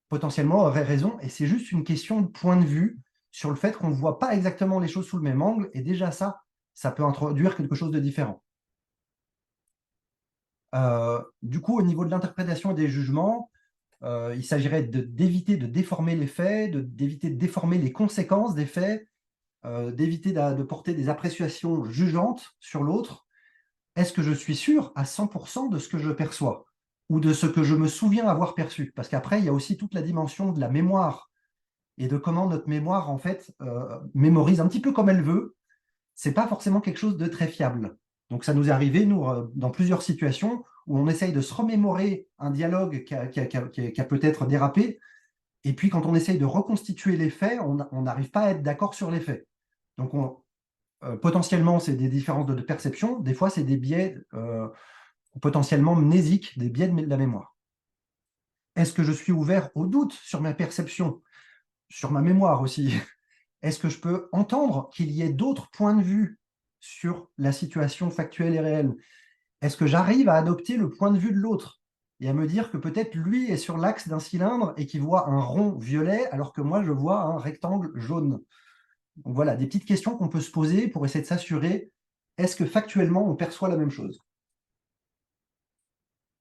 potentiellement, auraient raison. Et c'est juste une question de point de vue sur le fait qu'on ne voit pas exactement les choses sous le même angle. Et déjà ça peut introduire quelque chose de différent. Du coup, au niveau de l'interprétation et des jugements, il s'agirait d'éviter de déformer les faits, d'éviter de déformer les conséquences des faits, d'éviter de porter des appréciations jugeantes sur l'autre. Est-ce que je suis sûr à 100% de ce que je perçois? ou de ce que je me souviens avoir perçu. Parce qu'après, il y a aussi toute la dimension de la mémoire et de comment notre mémoire, en fait, mémorise un petit peu comme elle veut. C'est pas forcément quelque chose de très fiable. Donc, ça nous est arrivé, nous, dans plusieurs situations où on essaye de se remémorer un dialogue qui a peut-être dérapé. Et puis, quand on essaye de reconstituer les faits, on n'arrive pas à être d'accord sur les faits. Donc, potentiellement, c'est des différences de perception. Des fois, c'est des biais potentiellement mnésiques, des biais de la mémoire. Est-ce que je suis ouvert au doute sur ma perception, sur ma mémoire aussi? Est-ce que je peux entendre qu'il y ait d'autres points de vue sur la situation factuelle et réelle? Est-ce que j'arrive à adopter le point de vue de l'autre et à me dire que peut-être lui est sur l'axe d'un cylindre et qu'il voit un rond violet alors que moi, je vois un rectangle jaune? Donc voilà, des petites questions qu'on peut se poser pour essayer de s'assurer, est-ce que factuellement, on perçoit la même chose?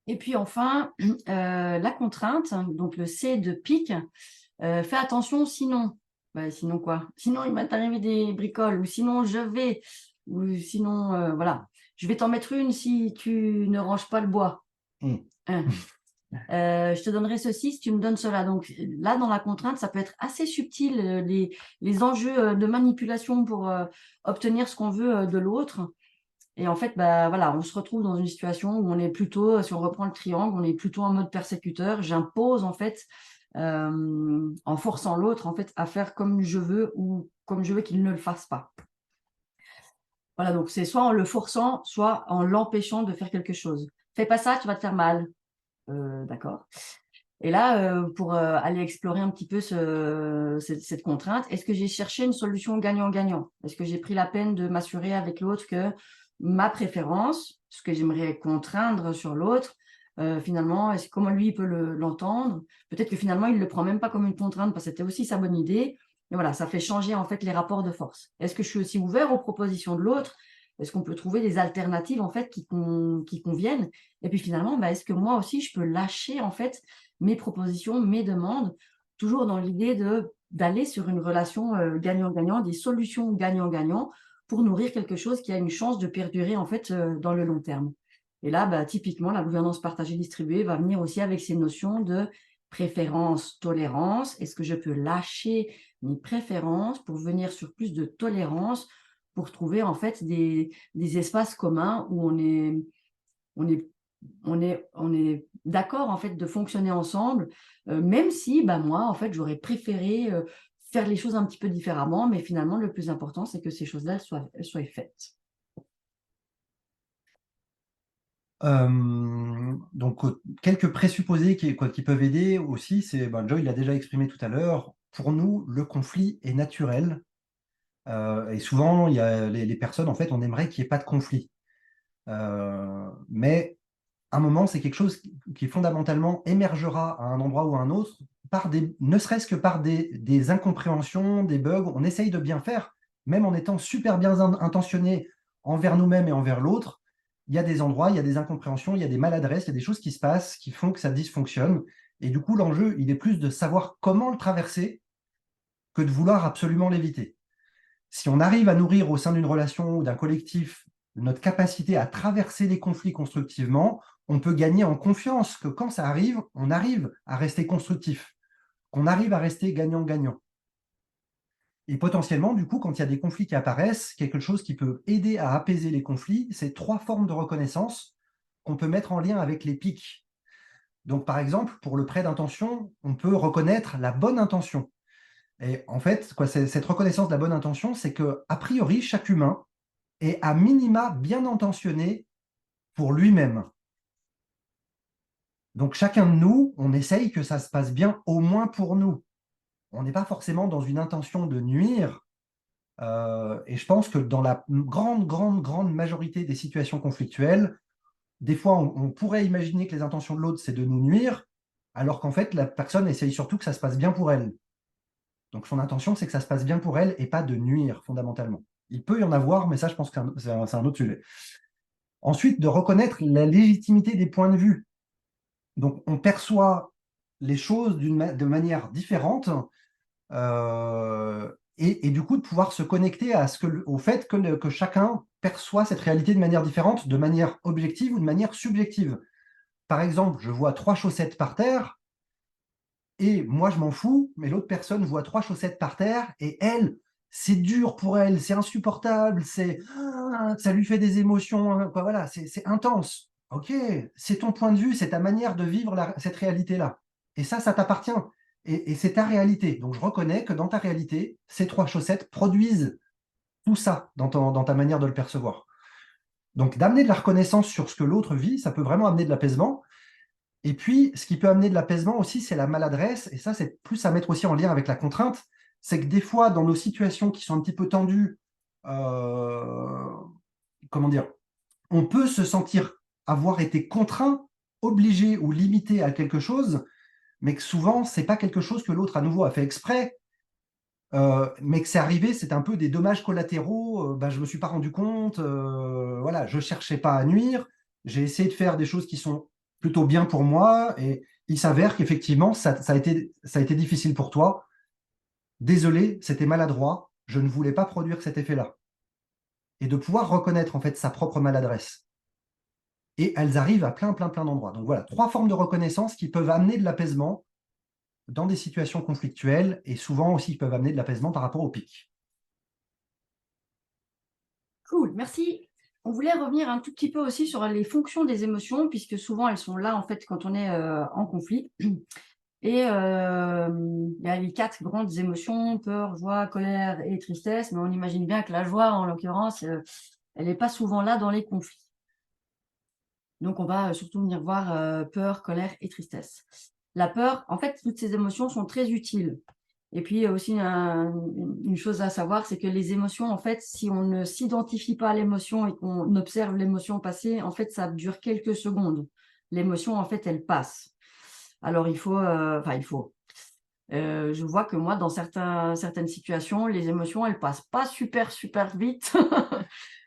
Et puis enfin, la contrainte, donc le C de pique, fais attention sinon. Sinon quoi? Sinon, il m'est arrivé des bricoles, ou sinon je vais, ou sinon, voilà. Je vais t'en mettre une si tu ne ranges pas le bois. Mmh. Hein. Je te donnerai ceci si tu me donnes cela. Donc là, dans la contrainte, ça peut être assez subtil, les enjeux de manipulation pour obtenir ce qu'on veut de l'autre. Et en fait, voilà, on se retrouve dans une situation où on est plutôt, si on reprend le triangle, on est plutôt en mode persécuteur. J'impose en fait, en forçant l'autre en fait à faire comme je veux ou comme je veux qu'il ne le fasse pas. Voilà, donc c'est soit en le forçant, soit en l'empêchant de faire quelque chose. Fais pas ça, tu vas te faire mal. D'accord. Et là, pour aller explorer un petit peu cette contrainte, est-ce que j'ai cherché une solution gagnant-gagnant? Est-ce que j'ai pris la peine de m'assurer avec l'autre que ma préférence, ce que j'aimerais contraindre sur l'autre, finalement, comment lui il peut l'entendre? Peut-être que finalement, il ne le prend même pas comme une contrainte parce que c'était aussi sa bonne idée. Et voilà, ça fait changer en fait les rapports de force. Est-ce que je suis aussi ouvert aux propositions de l'autre? Est-ce qu'on peut trouver des alternatives en fait qui conviennent? Et puis finalement, est-ce que moi aussi je peux lâcher en fait mes propositions, mes demandes, toujours dans l'idée d'aller sur une relation gagnant-gagnant, des solutions gagnant-gagnant pour nourrir quelque chose qui a une chance de perdurer en fait dans le long terme. Et là, typiquement, la gouvernance partagée distribuée va venir aussi avec ces notions de préférence, tolérance. Est-ce que je peux lâcher mes préférences pour venir sur plus de tolérance, pour trouver en fait des espaces communs où on est d'accord en fait de fonctionner ensemble, même si moi en fait j'aurais préféré faire les choses un petit peu différemment, mais finalement le plus important c'est que ces choses-là elles soient faites. Donc, quelques présupposés qui peuvent aider aussi, c'est, Joy l'a déjà exprimé tout à l'heure, pour nous, le conflit est naturel. Et souvent, il y a les personnes, en fait, on aimerait qu'il n'y ait pas de conflit. Mais à un moment, c'est quelque chose qui fondamentalement émergera à un endroit ou à un autre, ne serait-ce que par des incompréhensions, des bugs. On essaye de bien faire, même en étant super bien intentionné envers nous-mêmes et envers l'autre. Il y a des endroits, il y a des incompréhensions, il y a des maladresses, il y a des choses qui se passent qui font que ça dysfonctionne. Et du coup, l'enjeu, il est plus de savoir comment le traverser que de vouloir absolument l'éviter. Si on arrive à nourrir au sein d'une relation ou d'un collectif notre capacité à traverser les conflits constructivement, on peut gagner en confiance que quand ça arrive, on arrive à rester constructif, qu'on arrive à rester gagnant-gagnant. Et potentiellement, du coup, quand il y a des conflits qui apparaissent, quelque chose qui peut aider à apaiser les conflits, c'est 3 formes de reconnaissance qu'on peut mettre en lien avec les pics. Donc, par exemple, pour le prêt d'intention, on peut reconnaître la bonne intention. Et en fait, cette reconnaissance de la bonne intention, c'est que, a priori, chaque humain est à minima bien intentionné pour lui-même. Donc, chacun de nous, on essaye que ça se passe bien au moins pour nous. On n'est pas forcément dans une intention de nuire. Et je pense que dans la grande majorité des situations conflictuelles, des fois, on pourrait imaginer que les intentions de l'autre, c'est de nous nuire, alors qu'en fait, la personne essaye surtout que ça se passe bien pour elle. Donc, son intention, c'est que ça se passe bien pour elle et pas de nuire, fondamentalement. Il peut y en avoir, mais ça, je pense que c'est un autre sujet. Ensuite, de reconnaître la légitimité des points de vue. Donc, on perçoit les choses de manière différente et du coup, de pouvoir se connecter au fait que chacun perçoit cette réalité de manière différente, de manière objective ou de manière subjective. par exemple, je vois 3 chaussettes par terre, et moi, je m'en fous, mais l'autre personne voit 3 chaussettes par terre, et elle, c'est dur pour elle, c'est insupportable, ça lui fait des émotions, hein, quoi, voilà, c'est intense. Ok, c'est ton point de vue, c'est ta manière de vivre cette réalité-là. Et ça t'appartient. Et c'est ta réalité. Donc, je reconnais que dans ta réalité, ces 3 chaussettes produisent tout ça dans ta manière de le percevoir. Donc, d'amener de la reconnaissance sur ce que l'autre vit, ça peut vraiment amener de l'apaisement. Et puis, ce qui peut amener de l'apaisement aussi, c'est la maladresse. Et ça, c'est plus à mettre aussi en lien avec la contrainte. C'est que des fois, dans nos situations qui sont un petit peu tendues, comment dire, on peut se sentir avoir été contraint, obligé ou limité à quelque chose, mais que souvent, c'est pas quelque chose que l'autre à nouveau a fait exprès, mais que c'est arrivé, c'est un peu des dommages collatéraux. Je me suis pas rendu compte, voilà, je cherchais pas à nuire, j'ai essayé de faire des choses qui sont plutôt bien pour moi, et il s'avère qu'effectivement, ça a été difficile pour toi. Désolé, c'était maladroit, je ne voulais pas produire cet effet-là. Et de pouvoir reconnaître en fait sa propre maladresse. Et elles arrivent à plein d'endroits. Donc voilà, 3 formes de reconnaissance qui peuvent amener de l'apaisement dans des situations conflictuelles, et souvent aussi qui peuvent amener de l'apaisement par rapport au pic. Cool, merci. On voulait revenir un tout petit peu aussi sur les fonctions des émotions, puisque souvent elles sont là en fait quand on est en conflit. Et il y a les 4 grandes émotions, peur, joie, colère et tristesse, mais on imagine bien que la joie, en l'occurrence, elle n'est pas souvent là dans les conflits. Donc on va surtout venir voir peur, colère et tristesse. La peur, en fait, toutes ces émotions sont très utiles. Et puis, il y a aussi une chose à savoir, c'est que les émotions, en fait, si on ne s'identifie pas à l'émotion et qu'on observe l'émotion passer, en fait, ça dure quelques secondes. L'émotion, en fait, elle passe. Alors, je vois que moi, dans certaines situations, les émotions, elles passent pas super vite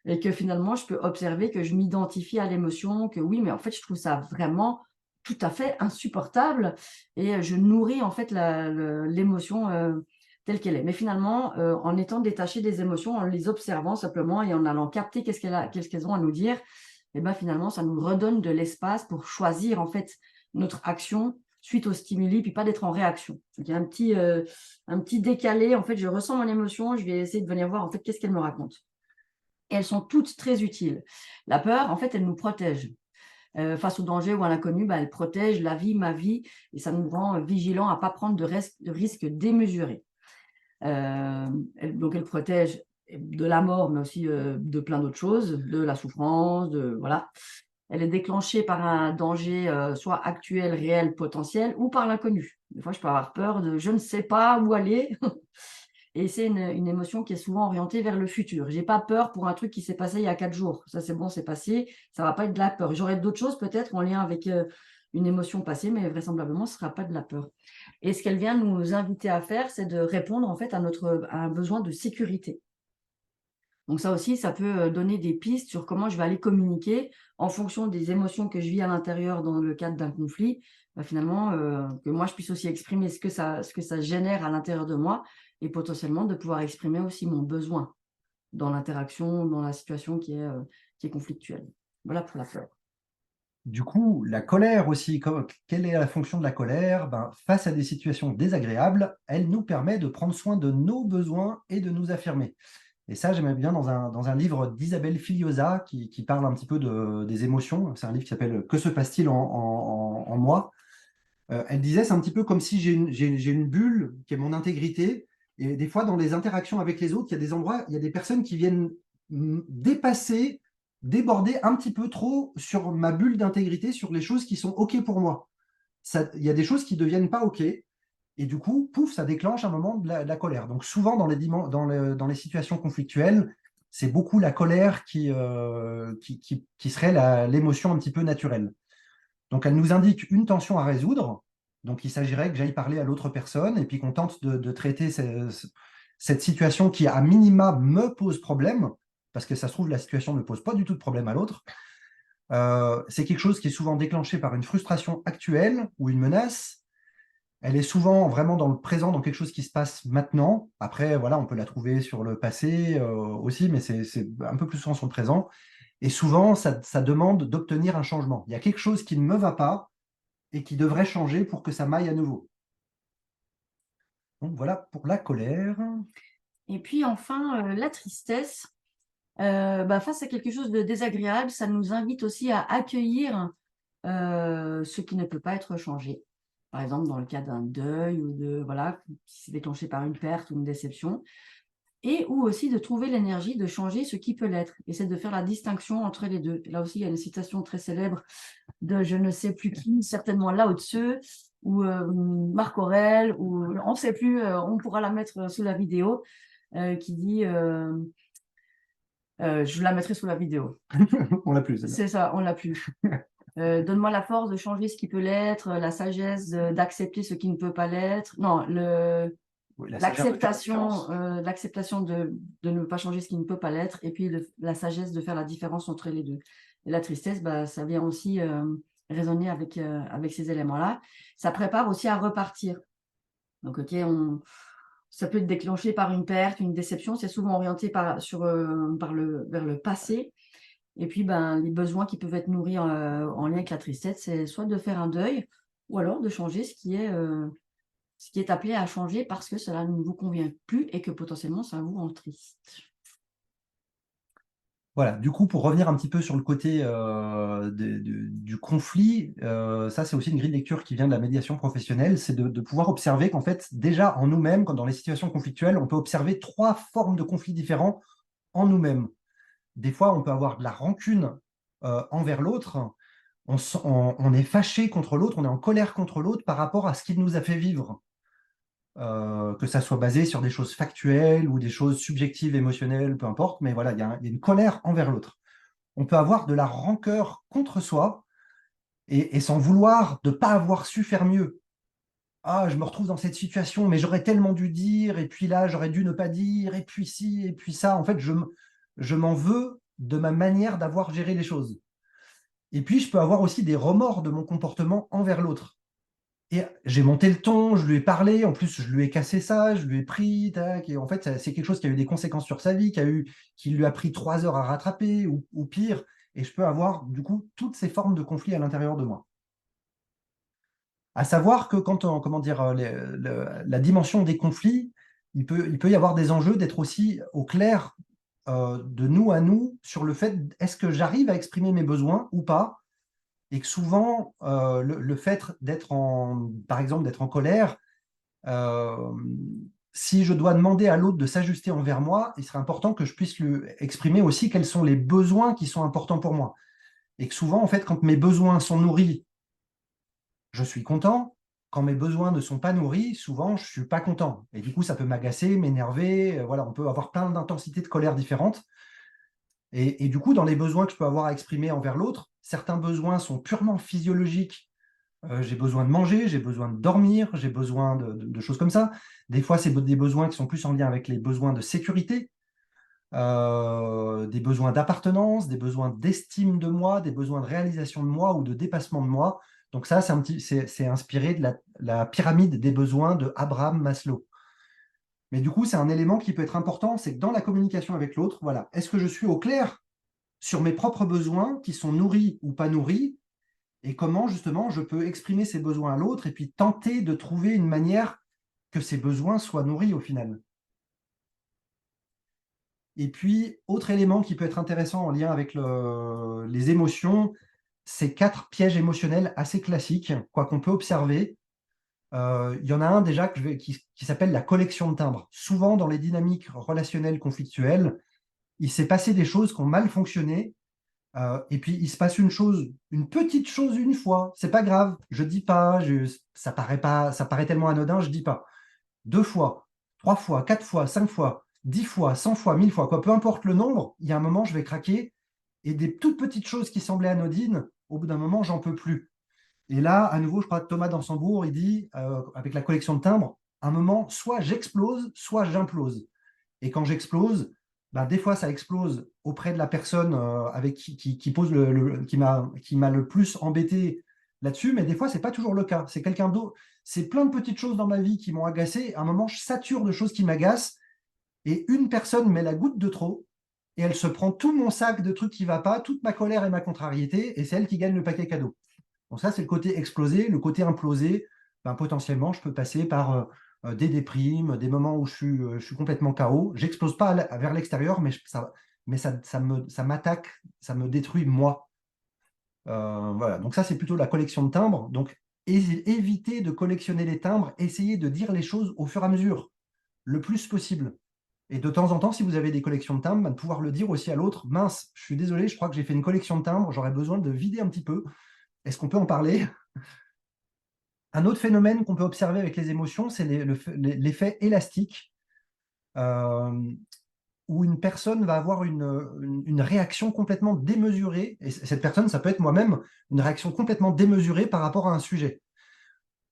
et que finalement, je peux observer que je m'identifie à l'émotion, que oui, mais en fait, je trouve ça vraiment tout à fait insupportable et je nourris en fait l'émotion telle qu'elle est. Mais finalement, en étant détaché des émotions, en les observant simplement et en allant capter qu'est-ce qu'elles ont à nous dire, et ben finalement, ça nous redonne de l'espace pour choisir en fait notre action suite aux stimuli, puis pas d'être en réaction. Donc, il y a un petit décalé. En fait, je ressens mon émotion, je vais essayer de venir voir en fait qu'est-ce qu'elle me raconte. Et elles sont toutes très utiles. La peur, en fait, elle nous protège. Face au danger ou à l'inconnu, elle protège la vie, ma vie, et ça nous rend vigilants à ne pas prendre de risques démesurés. Donc, elle protège de la mort, mais aussi de plein d'autres choses, de la souffrance, voilà. Elle est déclenchée par un danger soit actuel, réel, potentiel, ou par l'inconnu. Des fois, je peux avoir peur de je ne sais pas où aller. Et c'est une émotion qui est souvent orientée vers le futur. Je n'ai pas peur pour un truc qui s'est passé il y a 4 jours. Ça, c'est bon, c'est passé. Ça ne va pas être de la peur. J'aurai d'autres choses peut-être en lien avec une émotion passée, mais vraisemblablement, ce ne sera pas de la peur. Et ce qu'elle vient nous inviter à faire, c'est de répondre en fait à un besoin de sécurité. Donc ça aussi, ça peut donner des pistes sur comment je vais aller communiquer en fonction des émotions que je vis à l'intérieur dans le cadre d'un conflit. Finalement, que moi, je puisse aussi exprimer ce que ça génère à l'intérieur de moi et potentiellement de pouvoir exprimer aussi mon besoin dans l'interaction, dans la situation qui est conflictuelle. Voilà pour la peur. Du coup, la colère aussi, quelle est la fonction de la colère? Face à des situations désagréables, elle nous permet de prendre soin de nos besoins et de nous affirmer. Et ça, j'aimais bien dans un livre d'Isabelle Filiosa qui parle un petit peu des émotions. C'est un livre qui s'appelle « Que se passe-t-il en moi ?» Elle disait, c'est un petit peu comme si j'ai une bulle qui est mon intégrité. Et des fois, dans les interactions avec les autres, il y a des endroits, il y a des personnes qui viennent dépasser, déborder un petit peu trop sur ma bulle d'intégrité, sur les choses qui sont OK pour moi. Il y a des choses qui ne deviennent pas OK. Et du coup, pouf, ça déclenche un moment de la colère. Donc souvent, dans les situations conflictuelles, c'est beaucoup la colère qui serait l'émotion un petit peu naturelle. Donc elle nous indique une tension à résoudre. Donc il s'agirait que j'aille parler à l'autre personne et puis qu'on tente de traiter cette situation qui, à minima, me pose problème, parce que ça se trouve, la situation ne pose pas du tout de problème à l'autre. C'est quelque chose qui est souvent déclenché par une frustration actuelle ou une menace. Elle est souvent vraiment dans le présent, dans quelque chose qui se passe maintenant. Après, voilà, on peut la trouver sur le passé aussi, mais c'est un peu plus souvent sur le présent. Et souvent, ça demande d'obtenir un changement. Il y a quelque chose qui ne me va pas et qui devrait changer pour que ça m'aille à nouveau. Donc voilà pour la colère. Et puis enfin, la tristesse, face à quelque chose de désagréable, ça nous invite aussi à accueillir ce qui ne peut pas être changé. Par exemple, dans le cas d'un deuil ou qui s'est déclenché par une perte ou une déception, et ou aussi de trouver l'énergie de changer ce qui peut l'être. Et c'est de faire la distinction entre les deux. Et là aussi, il y a une citation très célèbre de je ne sais plus qui, certainement Lao Tzu, ou Marc Aurèle, ou on ne sait plus, on pourra la mettre sous la vidéo, qui dit, je la mettrai sous la vidéo. On l'a plus. C'est ça, on l'a plus. Donne-moi la force de changer ce qui peut l'être, la sagesse d'accepter ce qui ne peut pas l'être. Non, Oui, l'acceptation de ne pas changer ce qui ne peut pas l'être, et puis la sagesse de faire la différence entre les deux. Et la tristesse, ça vient aussi résonner avec ces éléments-là. Ça prépare aussi à repartir. Donc, ça peut être déclenché par une perte, une déception. C'est souvent orienté vers le passé. Et puis, les besoins qui peuvent être nourris en lien avec la tristesse, c'est soit de faire un deuil, ou alors de changer ce qui est appelé à changer parce que cela ne vous convient plus et que potentiellement ça vous rend triste. Voilà, du coup, pour revenir un petit peu sur le côté du conflit, ça c'est aussi une grille de lecture qui vient de la médiation professionnelle, c'est de pouvoir observer qu'en fait, déjà en nous-mêmes, quand dans les situations conflictuelles, on peut observer 3 formes de conflits différents en nous-mêmes. Des fois, on peut avoir de la rancune envers l'autre, on est fâché contre l'autre, on est en colère contre l'autre par rapport à ce qu'il nous a fait vivre. Que ça soit basé sur des choses factuelles ou des choses subjectives, émotionnelles, peu importe, mais voilà, il y a une colère envers l'autre. On peut avoir de la rancœur contre soi et s'en vouloir de ne pas avoir su faire mieux. Ah, je me retrouve dans cette situation, mais j'aurais tellement dû dire, et puis là, j'aurais dû ne pas dire, et puis ci, et puis ça. En fait, je m'en veux de ma manière d'avoir géré les choses. Et puis, je peux avoir aussi des remords de mon comportement envers l'autre. Et j'ai monté le ton, je lui ai parlé, en plus je lui ai cassé ça, je lui ai pris, tac, et en fait c'est quelque chose qui a eu des conséquences sur sa vie, qui lui a pris 3 heures à rattraper, ou pire, et je peux avoir du coup toutes ces formes de conflits à l'intérieur de moi. À savoir que quand on, comment dire, la dimension des conflits, il peut y avoir des enjeux d'être aussi au clair de nous à nous sur le fait, est-ce que j'arrive à exprimer mes besoins ou pas? Et que souvent, le fait par exemple, d'être en colère, euh, si je dois demander à l'autre de s'ajuster envers moi, il serait important que je puisse lui exprimer aussi quels sont les besoins qui sont importants pour moi. Et que souvent, en fait, quand mes besoins sont nourris, je suis content. Quand mes besoins ne sont pas nourris, souvent, je ne suis pas content. Et du coup, ça peut m'agacer, m'énerver. Voilà, on peut avoir plein d'intensités de colère différentes. Et du coup, dans les besoins que je peux avoir à exprimer envers l'autre, certains besoins sont purement physiologiques. J'ai besoin de manger, j'ai besoin de dormir, j'ai besoin de choses comme ça. Des fois, c'est des besoins qui sont plus en lien avec les besoins de sécurité, des besoins d'appartenance, des besoins d'estime de moi, des besoins de réalisation de moi ou de dépassement de moi. Donc ça, c'est inspiré de la pyramide des besoins de Abraham Maslow. Mais du coup, c'est un élément qui peut être important, c'est que dans la communication avec l'autre, voilà, est-ce que je suis au clair sur mes propres besoins qui sont nourris ou pas nourris, et comment justement je peux exprimer ces besoins à l'autre et puis tenter de trouver une manière que ces besoins soient nourris au final. Et puis, autre élément qui peut être intéressant en lien avec les émotions, c'est 4 pièges émotionnels assez classiques, quoi qu'on peut observer. Il y en a un déjà qui s'appelle la collection de timbres. Souvent, dans les dynamiques relationnelles conflictuelles, il s'est passé des choses qui ont mal fonctionné. Et puis, il se passe une petite chose une fois, c'est pas grave, je dis pas, ça paraît tellement anodin, je dis pas. 2 fois, 3 fois, 4 fois, 5 fois, 10 fois, 100 fois, 1000 fois, quoi, peu importe le nombre, il y a un moment, je vais craquer. Et des toutes petites choses qui semblaient anodines, au bout d'un moment, j'en peux plus. Et là, à nouveau, je crois que Thomas Dansembourg, il dit, avec la collection de timbres, à un moment, soit j'explose, soit j'implose. Et quand j'explose, des fois, ça explose auprès de la personne avec qui pose qui m'a le plus embêté là-dessus, mais des fois, ce n'est pas toujours le cas. C'est quelqu'un d'autre. C'est plein de petites choses dans ma vie qui m'ont agacé. À un moment, je sature de choses qui m'agacent et une personne met la goutte de trop et elle se prend tout mon sac de trucs qui ne va pas, toute ma colère et ma contrariété, et c'est elle qui gagne le paquet cadeau. Donc ça, c'est le côté explosé. Le côté implosé, ben, potentiellement, je peux passer par des déprimes, des moments où je suis complètement KO. J'explose pas vers l'extérieur, mais ça m'attaque, ça me détruit moi. Voilà. Donc ça, c'est plutôt la collection de timbres. Donc éviter de collectionner les timbres, essayez de dire les choses au fur et à mesure, le plus possible. Et de temps en temps, si vous avez des collections de timbres, ben, de pouvoir le dire aussi à l'autre, mince, je suis désolé, je crois que j'ai fait une collection de timbres, j'aurais besoin de vider un petit peu. Est-ce qu'on peut en parler? Un autre phénomène qu'on peut observer avec les émotions, c'est l'effet élastique, euh, où une personne va avoir une réaction complètement démesurée, et cette personne, ça peut être moi-même, une réaction complètement démesurée par rapport à un sujet.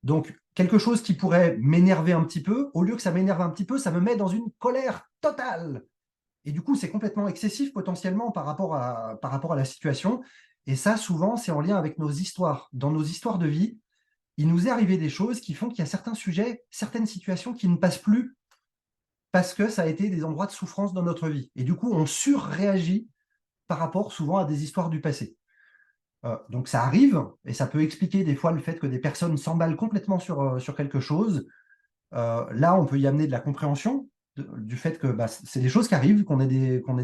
Donc, quelque chose qui pourrait m'énerver un petit peu, au lieu que ça m'énerve un petit peu, ça me met dans une colère totale. Et du coup, c'est complètement excessif potentiellement par rapport à la situation. Et ça, souvent, c'est en lien avec nos histoires. Dans nos histoires de vie, il nous est arrivé des choses qui font qu'il y a certains sujets, certaines situations qui ne passent plus parce que ça a été des endroits de souffrance dans notre vie. Et du coup, on surréagit par rapport souvent à des histoires du passé. Donc ça arrive, et ça peut expliquer des fois le fait que des personnes s'emballent complètement sur quelque chose. Là, on peut y amener de la compréhension du fait que bah, c'est des choses qui arrivent, qu'on ait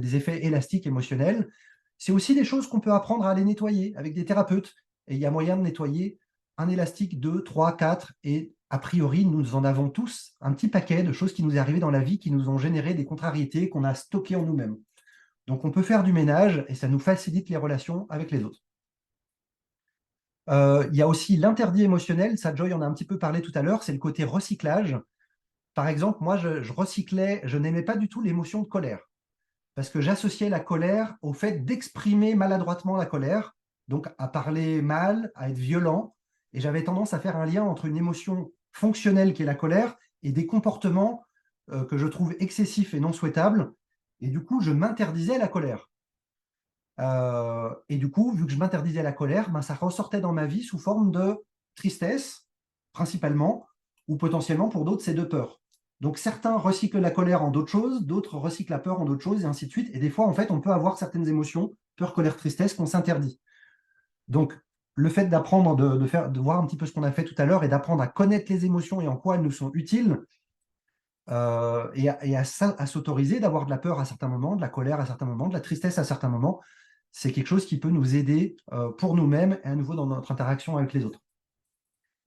des effets élastiques émotionnels. C'est aussi des choses qu'on peut apprendre à aller nettoyer avec des thérapeutes. Et il y a moyen de nettoyer un élastique, 2, 3, 4. Et a priori, nous en avons tous un petit paquet de choses qui nous est arrivé dans la vie, qui nous ont généré des contrariétés qu'on a stockées en nous-mêmes. Donc on peut faire du ménage et ça nous facilite les relations avec les autres. Il y a aussi l'interdit émotionnel, ça Joy en a un petit peu parlé tout à l'heure, c'est le côté recyclage. Par exemple, moi, je recyclais, je n'aimais pas du tout l'émotion de colère, parce que j'associais la colère au fait d'exprimer maladroitement la colère, donc à parler mal, à être violent, et j'avais tendance à faire un lien entre une émotion fonctionnelle qui est la colère et des comportements que je trouve excessifs et non souhaitables, et du coup, je m'interdisais la colère. Et du coup, vu que je m'interdisais la colère, ben, ça ressortait dans ma vie sous forme de tristesse, principalement, ou potentiellement pour d'autres, c'est de peur. Donc certains recyclent la colère en d'autres choses, d'autres recyclent la peur en d'autres choses, et ainsi de suite. Et des fois, en fait, on peut avoir certaines émotions, peur, colère, tristesse, qu'on s'interdit. Donc, le fait d'apprendre, de voir un petit peu ce qu'on a fait tout à l'heure et d'apprendre à connaître les émotions et en quoi elles nous sont utiles, et à s'autoriser d'avoir de la peur à certains moments, de la colère à certains moments, de la tristesse à certains moments, c'est quelque chose qui peut nous aider pour nous-mêmes et à nouveau dans notre interaction avec les autres.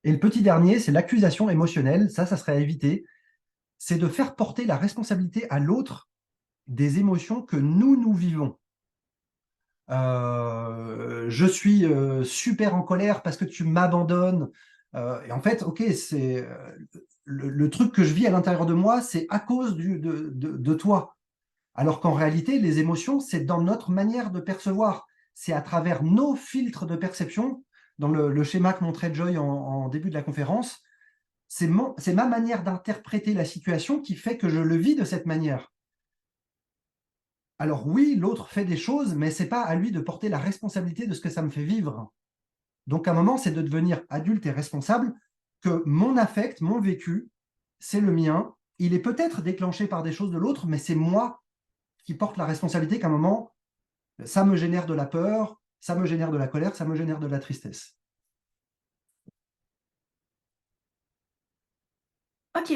Et le petit dernier, c'est l'accusation émotionnelle. Ça serait à éviter. C'est de faire porter la responsabilité à l'autre des émotions que nous vivons. Je suis super en colère parce que tu m'abandonnes. Et en fait, ok, c'est le truc que je vis à l'intérieur de moi, c'est à cause de toi. Alors qu'en réalité, les émotions, c'est dans notre manière de percevoir. C'est à travers nos filtres de perception. Dans le schéma que montrait Joy en début de la conférence, c'est ma manière d'interpréter la situation qui fait que je le vis de cette manière. Alors oui, l'autre fait des choses, mais ce n'est pas à lui de porter la responsabilité de ce que ça me fait vivre. Donc à un moment, c'est de devenir adulte et responsable que mon affect, mon vécu, c'est le mien. Il est peut-être déclenché par des choses de l'autre, mais c'est moi qui porte la responsabilité qu'à un moment, ça me génère de la peur, ça me génère de la colère, ça me génère de la tristesse. Ok,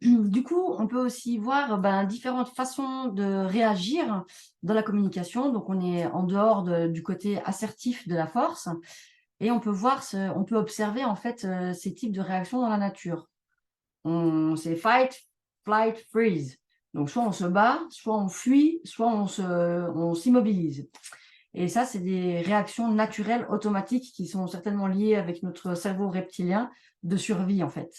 du coup, on peut aussi voir différentes façons de réagir dans la communication. Donc, on est en dehors du côté assertif de la force et on peut voir, on peut observer en fait ces types de réactions dans la nature. C'est fight, flight, freeze. Donc, soit on se bat, soit on fuit, soit on s'immobilise. Et ça, c'est des réactions naturelles automatiques qui sont certainement liées avec notre cerveau reptilien de survie en fait.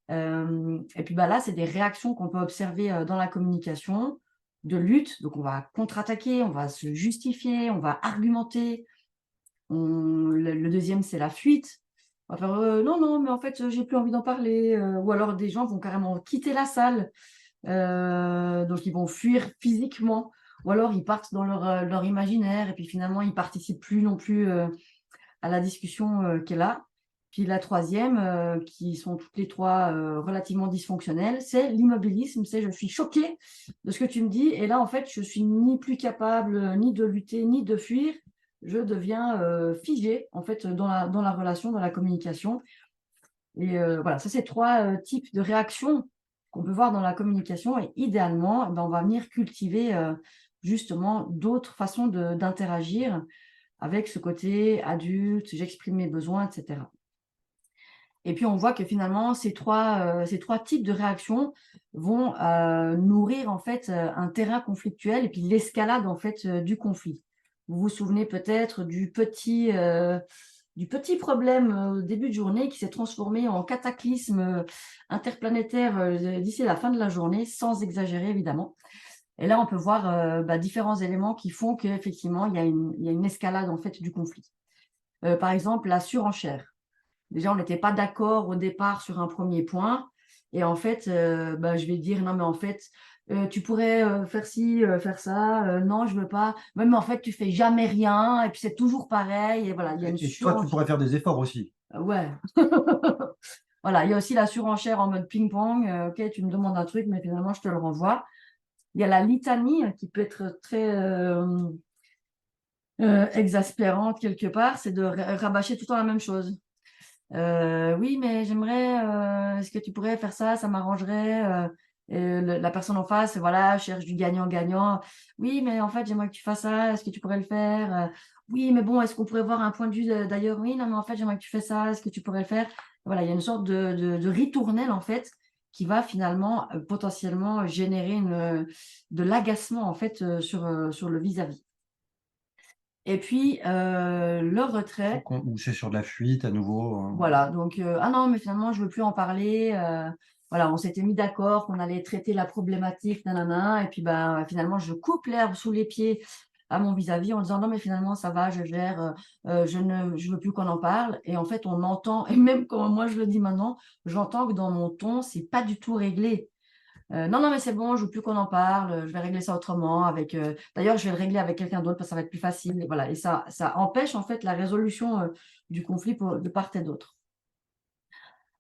Et puis là, c'est des réactions qu'on peut observer dans la communication de lutte. Donc, on va contre-attaquer, on va se justifier, on va argumenter. Le deuxième, c'est la fuite. On va faire non, non, mais en fait, j'ai plus envie d'en parler. Ou alors, des gens vont carrément quitter la salle. Donc, ils vont fuir physiquement. Ou alors, ils partent dans leur imaginaire et puis finalement, ils participent plus non plus à la discussion qui est là. Puis la troisième, qui sont toutes les trois relativement dysfonctionnelles, c'est l'immobilisme. C'est je suis choquée de ce que tu me dis et là, en fait, je suis ni plus capable ni de lutter ni de fuir. Je deviens figée, en fait, dans la relation, dans la communication. Et voilà, ça, c'est trois types de réactions qu'on peut voir dans la communication. Et idéalement, on va venir cultiver justement d'autres façons d'interagir avec ce côté adulte, j'exprime mes besoins, etc. Et puis, on voit que finalement, ces trois types de réactions vont nourrir en fait un terrain conflictuel et puis l'escalade en fait du conflit. Vous vous souvenez peut-être du petit problème au début de journée qui s'est transformé en cataclysme interplanétaire d'ici la fin de la journée, sans exagérer évidemment. Et là, on peut voir différents éléments qui font qu'effectivement, il y a une escalade en fait du conflit. Par exemple, la surenchère. Déjà, on n'était pas d'accord au départ sur un premier point. Et en fait, je vais dire, non, mais en fait, tu pourrais faire ci, faire ça. Non, je veux pas. Ouais, mais en fait, tu fais jamais rien. Et puis, c'est toujours pareil. Et voilà, il y a une Et toi, tu pourrais faire des efforts aussi. Ouais. Voilà, il y a aussi la surenchère en mode ping-pong. Ok, tu me demandes un truc, mais finalement, je te le renvoie. Il y a la litanie qui peut être très exaspérante quelque part. C'est de rabâcher tout le temps la même chose. Oui, mais j'aimerais, est-ce que tu pourrais faire ça? Ça m'arrangerait. Et la personne en face, voilà, cherche du gagnant-gagnant. Oui, mais en fait, j'aimerais que tu fasses ça. Est-ce que tu pourrais le faire? Oui, mais bon, est-ce qu'on pourrait voir un point de vue d'ailleurs? Oui, non, mais en fait, j'aimerais que tu fasses ça. Est-ce que tu pourrais le faire? Voilà, il y a une sorte de ritournelle, en fait, qui va finalement potentiellement générer de l'agacement, en fait, sur le vis-à-vis. Et puis, le retrait. Ou c'est sur de la fuite à nouveau. Voilà, donc ah non, mais finalement, je veux plus en parler. Voilà, on s'était mis d'accord qu'on allait traiter la problématique, nanana, et puis finalement, je coupe l'herbe sous les pieds à mon vis-à-vis en disant non, mais finalement, ça va, je gère, je veux plus qu'on en parle. Et en fait, on entend, et même quand moi je le dis maintenant, j'entends que dans mon ton, c'est pas du tout réglé. Non, non, mais c'est bon, je veux plus qu'on en parle, je vais régler ça autrement avec. D'ailleurs, je vais le régler avec quelqu'un d'autre parce que ça va être plus facile. Et voilà, et ça empêche en fait la résolution du conflit de part et d'autre.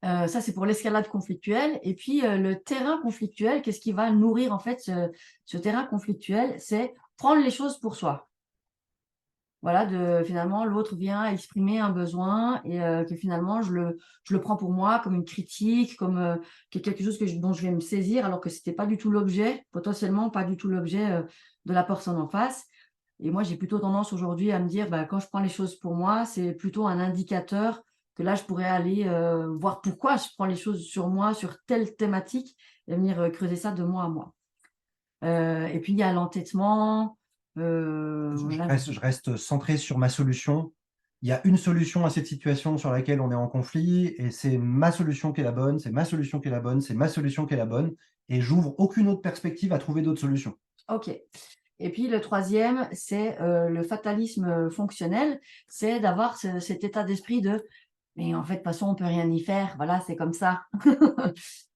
Ça, c'est pour l'escalade conflictuelle. Et puis, le terrain conflictuel, qu'est-ce qui va nourrir en fait ce terrain conflictuel? C'est prendre les choses pour soi. Voilà, finalement, l'autre vient exprimer un besoin et que finalement, je le prends pour moi comme une critique, comme quelque chose dont je vais me saisir, alors que ce n'était pas du tout l'objet, potentiellement pas du tout l'objet de la personne en face. Et moi, j'ai plutôt tendance aujourd'hui à me dire, quand je prends les choses pour moi, c'est plutôt un indicateur que là, je pourrais aller voir pourquoi je prends les choses sur moi, sur telle thématique, et venir creuser ça de moi à moi. Et puis, il y a l'entêtement. Je reste centré sur ma solution. Il y a une solution à cette situation sur laquelle on est en conflit et c'est ma solution qui est la bonne, c'est ma solution qui est la bonne, c'est ma solution qui est la bonne et j'ouvre aucune autre perspective à trouver d'autres solutions. Ok. Et puis le troisième, c'est le fatalisme fonctionnel, c'est d'avoir cet état d'esprit de mais en fait, de toute façon, on peut rien y faire, voilà, c'est comme ça.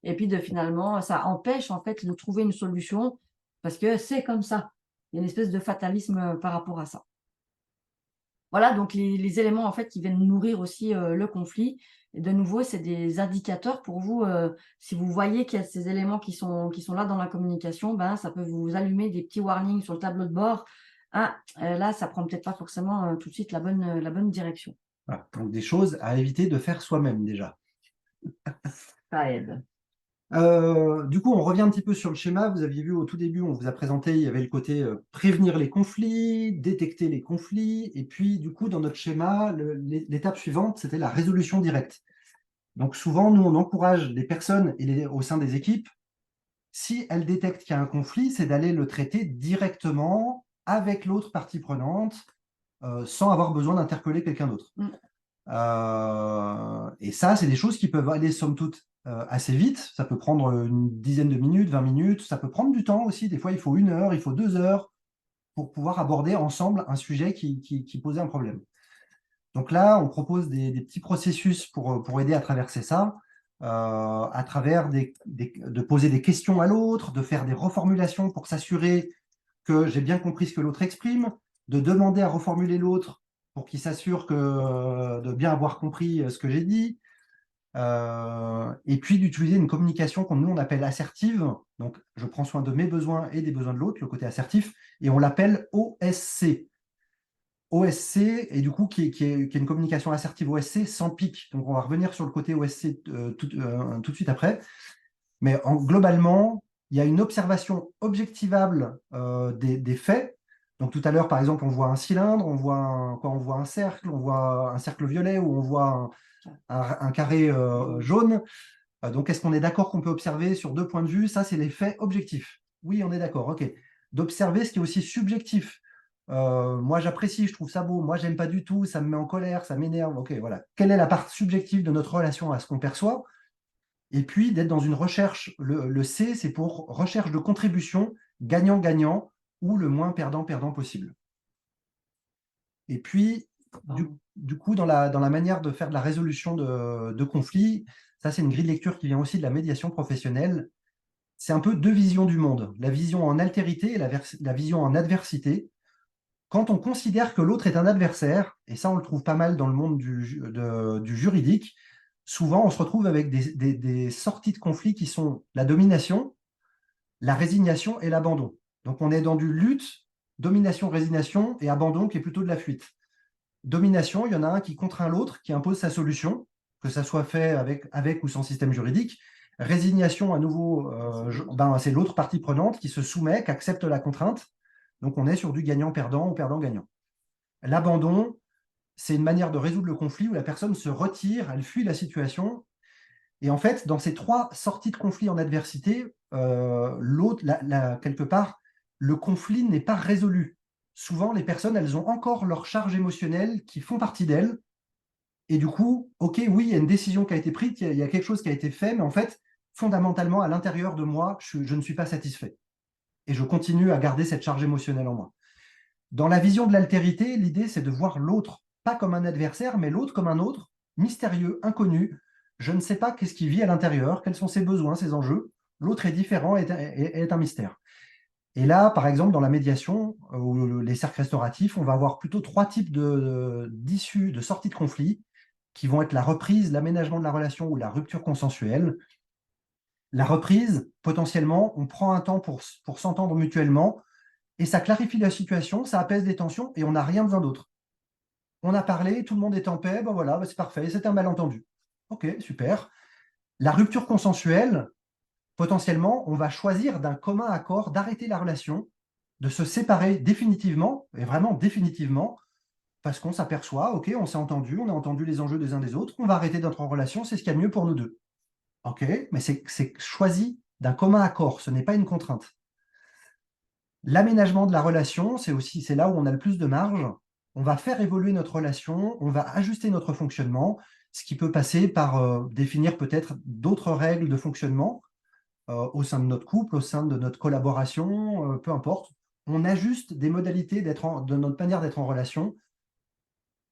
Et puis finalement, ça empêche en fait de trouver une solution parce que c'est comme ça. Il y a une espèce de fatalisme par rapport à ça. Voilà, donc les éléments en fait qui viennent nourrir aussi le conflit. Et de nouveau, c'est des indicateurs pour vous. Si vous voyez qu'il y a ces éléments qui sont là dans la communication, ça peut vous allumer des petits warnings sur le tableau de bord. Ah, là, ça prend peut-être pas forcément tout de suite la bonne direction. Voilà. Donc des choses à éviter de faire soi-même déjà. Ça aide. Du coup, on revient un petit peu sur le schéma. Vous aviez vu au tout début, on vous a présenté, il y avait le côté prévenir les conflits, détecter les conflits, et puis du coup, dans notre schéma, l'étape suivante, c'était la résolution directe. Donc souvent, nous, on encourage les personnes au sein des équipes, si elles détectent qu'il y a un conflit, c'est d'aller le traiter directement avec l'autre partie prenante, sans avoir besoin d'interpeller quelqu'un d'autre. Et ça, c'est des choses qui peuvent aller, somme toute, assez vite. Ça peut prendre une dizaine de minutes, 20 minutes. Ça peut prendre du temps aussi. Des fois, il faut 1 heure, il faut 2 heures pour pouvoir aborder ensemble un sujet qui posait un problème. Donc là, on propose des petits processus pour aider à traverser ça, à travers de poser des questions à l'autre, de faire des reformulations pour s'assurer que j'ai bien compris ce que l'autre exprime, de demander à reformuler l'autre pour qu'il s'assure de bien avoir compris ce que j'ai dit. Et puis d'utiliser une communication qu'on nous on appelle assertive. Donc, je prends soin de mes besoins et des besoins de l'autre, le côté assertif, et on l'appelle OSC. OSC, et du coup, qui est une communication assertive OSC sans pic. Donc, on va revenir sur le côté OSC tout de suite après. Mais globalement, il y a une observation objectivable des faits. Donc, tout à l'heure, par exemple, on voit un cylindre, on voit un cercle, on voit un cercle violet ou on voit un carré jaune. Donc, est-ce qu'on est d'accord qu'on peut observer sur 2 points de vue? Ça, c'est les faits objectifs. Oui, on est d'accord, ok. D'observer ce qui est aussi subjectif. Moi, j'apprécie, je trouve ça beau. Moi, j'aime pas du tout, ça me met en colère, ça m'énerve. Ok, voilà. Quelle est la part subjective de notre relation à ce qu'on perçoit? Et puis, d'être dans une recherche. Le C, c'est pour recherche de contribution gagnant-gagnant ou le moins perdant-perdant possible. Et puis, du coup, dans la manière de faire de la résolution de conflits, ça, c'est une grille de lecture qui vient aussi de la médiation professionnelle. C'est un peu 2 visions du monde, la vision en altérité et la vision en adversité. Quand on considère que l'autre est un adversaire, et ça, on le trouve pas mal dans le monde du juridique, souvent, on se retrouve avec des sorties de conflits qui sont la domination, la résignation et l'abandon. Donc, on est dans du lutte, domination, résignation, et abandon qui est plutôt de la fuite. Domination, il y en a un qui contraint l'autre, qui impose sa solution, que ça soit fait avec ou sans système juridique. Résignation, à nouveau, c'est l'autre partie prenante qui se soumet, qui accepte la contrainte. Donc, on est sur du gagnant-perdant ou perdant-gagnant. L'abandon, c'est une manière de résoudre le conflit où la personne se retire, elle fuit la situation. Et en fait, dans ces 3 sorties de conflit en adversité, l'autre, quelque part, le conflit n'est pas résolu. Souvent, les personnes, elles ont encore leur charge émotionnelle qui font partie d'elles. Et du coup, ok, oui, il y a une décision qui a été prise, il y a quelque chose qui a été fait, mais en fait, fondamentalement, à l'intérieur de moi, je ne suis pas satisfait. Et je continue à garder cette charge émotionnelle en moi. Dans la vision de l'altérité, l'idée, c'est de voir l'autre, pas comme un adversaire, mais l'autre comme un autre, mystérieux, inconnu. Je ne sais pas qu'est-ce qui vit à l'intérieur, quels sont ses besoins, ses enjeux. L'autre est différent, est un mystère. Et là, par exemple, dans la médiation ou les cercles restauratifs, on va avoir plutôt 3 types d'issues, de sorties de conflits, qui vont être la reprise, l'aménagement de la relation ou la rupture consensuelle. La reprise, potentiellement, on prend un temps pour s'entendre mutuellement, et ça clarifie la situation, ça apaise les tensions, et on n'a rien besoin d'autre. On a parlé, tout le monde est en paix, ben voilà, c'est parfait, c'est un malentendu. Ok, super. La rupture consensuelle, potentiellement, on va choisir d'un commun accord d'arrêter la relation, de se séparer définitivement, et vraiment définitivement, parce qu'on s'aperçoit, ok, on s'est entendu, on a entendu les enjeux des uns des autres, on va arrêter notre relation, c'est ce qu'il y a de mieux pour nous deux. Ok, mais c'est choisi d'un commun accord, ce n'est pas une contrainte. L'aménagement de la relation, c'est là où on a le plus de marge. On va faire évoluer notre relation, on va ajuster notre fonctionnement, ce qui peut passer par définir peut-être d'autres règles de fonctionnement au sein de notre couple, au sein de notre collaboration, peu importe. On ajuste des modalités de notre manière d'être en relation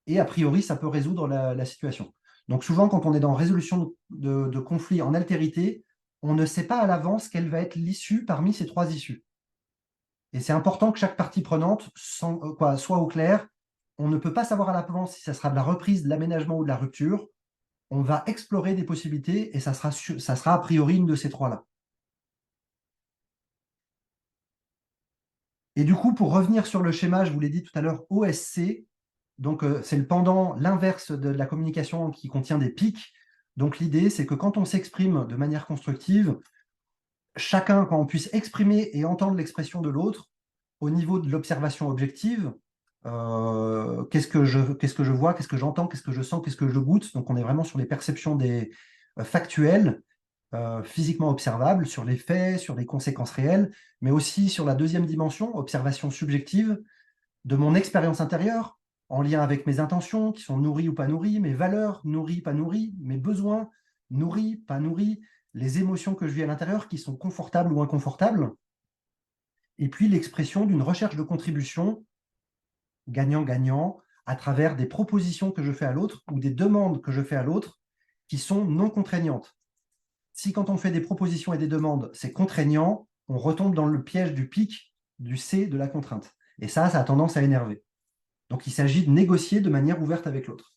et a priori, ça peut résoudre la situation. Donc souvent, quand on est dans résolution de conflits en altérité, on ne sait pas à l'avance quelle va être l'issue parmi ces 3 issues. Et c'est important que chaque partie prenante soit au clair. On ne peut pas savoir à l'avance si ça sera de la reprise, de l'aménagement ou de la rupture. On va explorer des possibilités et ça sera a priori une de ces 3-là. Et du coup, pour revenir sur le schéma, je vous l'ai dit tout à l'heure, OSC, donc c'est le pendant, l'inverse de la communication qui contient des pics. Donc l'idée, c'est que quand on s'exprime de manière constructive, chacun, quand on puisse exprimer et entendre l'expression de l'autre, au niveau de l'observation objective, qu'est-ce que je vois, qu'est-ce que j'entends, qu'est-ce que je sens, qu'est-ce que je goûte. Donc on est vraiment sur les perceptions factuelles, physiquement observables, sur les faits, sur les conséquences réelles, mais aussi sur la deuxième dimension, observation subjective, de mon expérience intérieure, en lien avec mes intentions, qui sont nourries ou pas nourries, mes valeurs, nourries, pas nourries, mes besoins, nourris, pas nourris, les émotions que je vis à l'intérieur, qui sont confortables ou inconfortables, et puis l'expression d'une recherche de contribution gagnant-gagnant à travers des propositions que je fais à l'autre ou des demandes que je fais à l'autre qui sont non contraignantes. Si quand on fait des propositions et des demandes, c'est contraignant, on retombe dans le piège du pic, du C de la contrainte. Et ça a tendance à énerver. Donc, il s'agit de négocier de manière ouverte avec l'autre.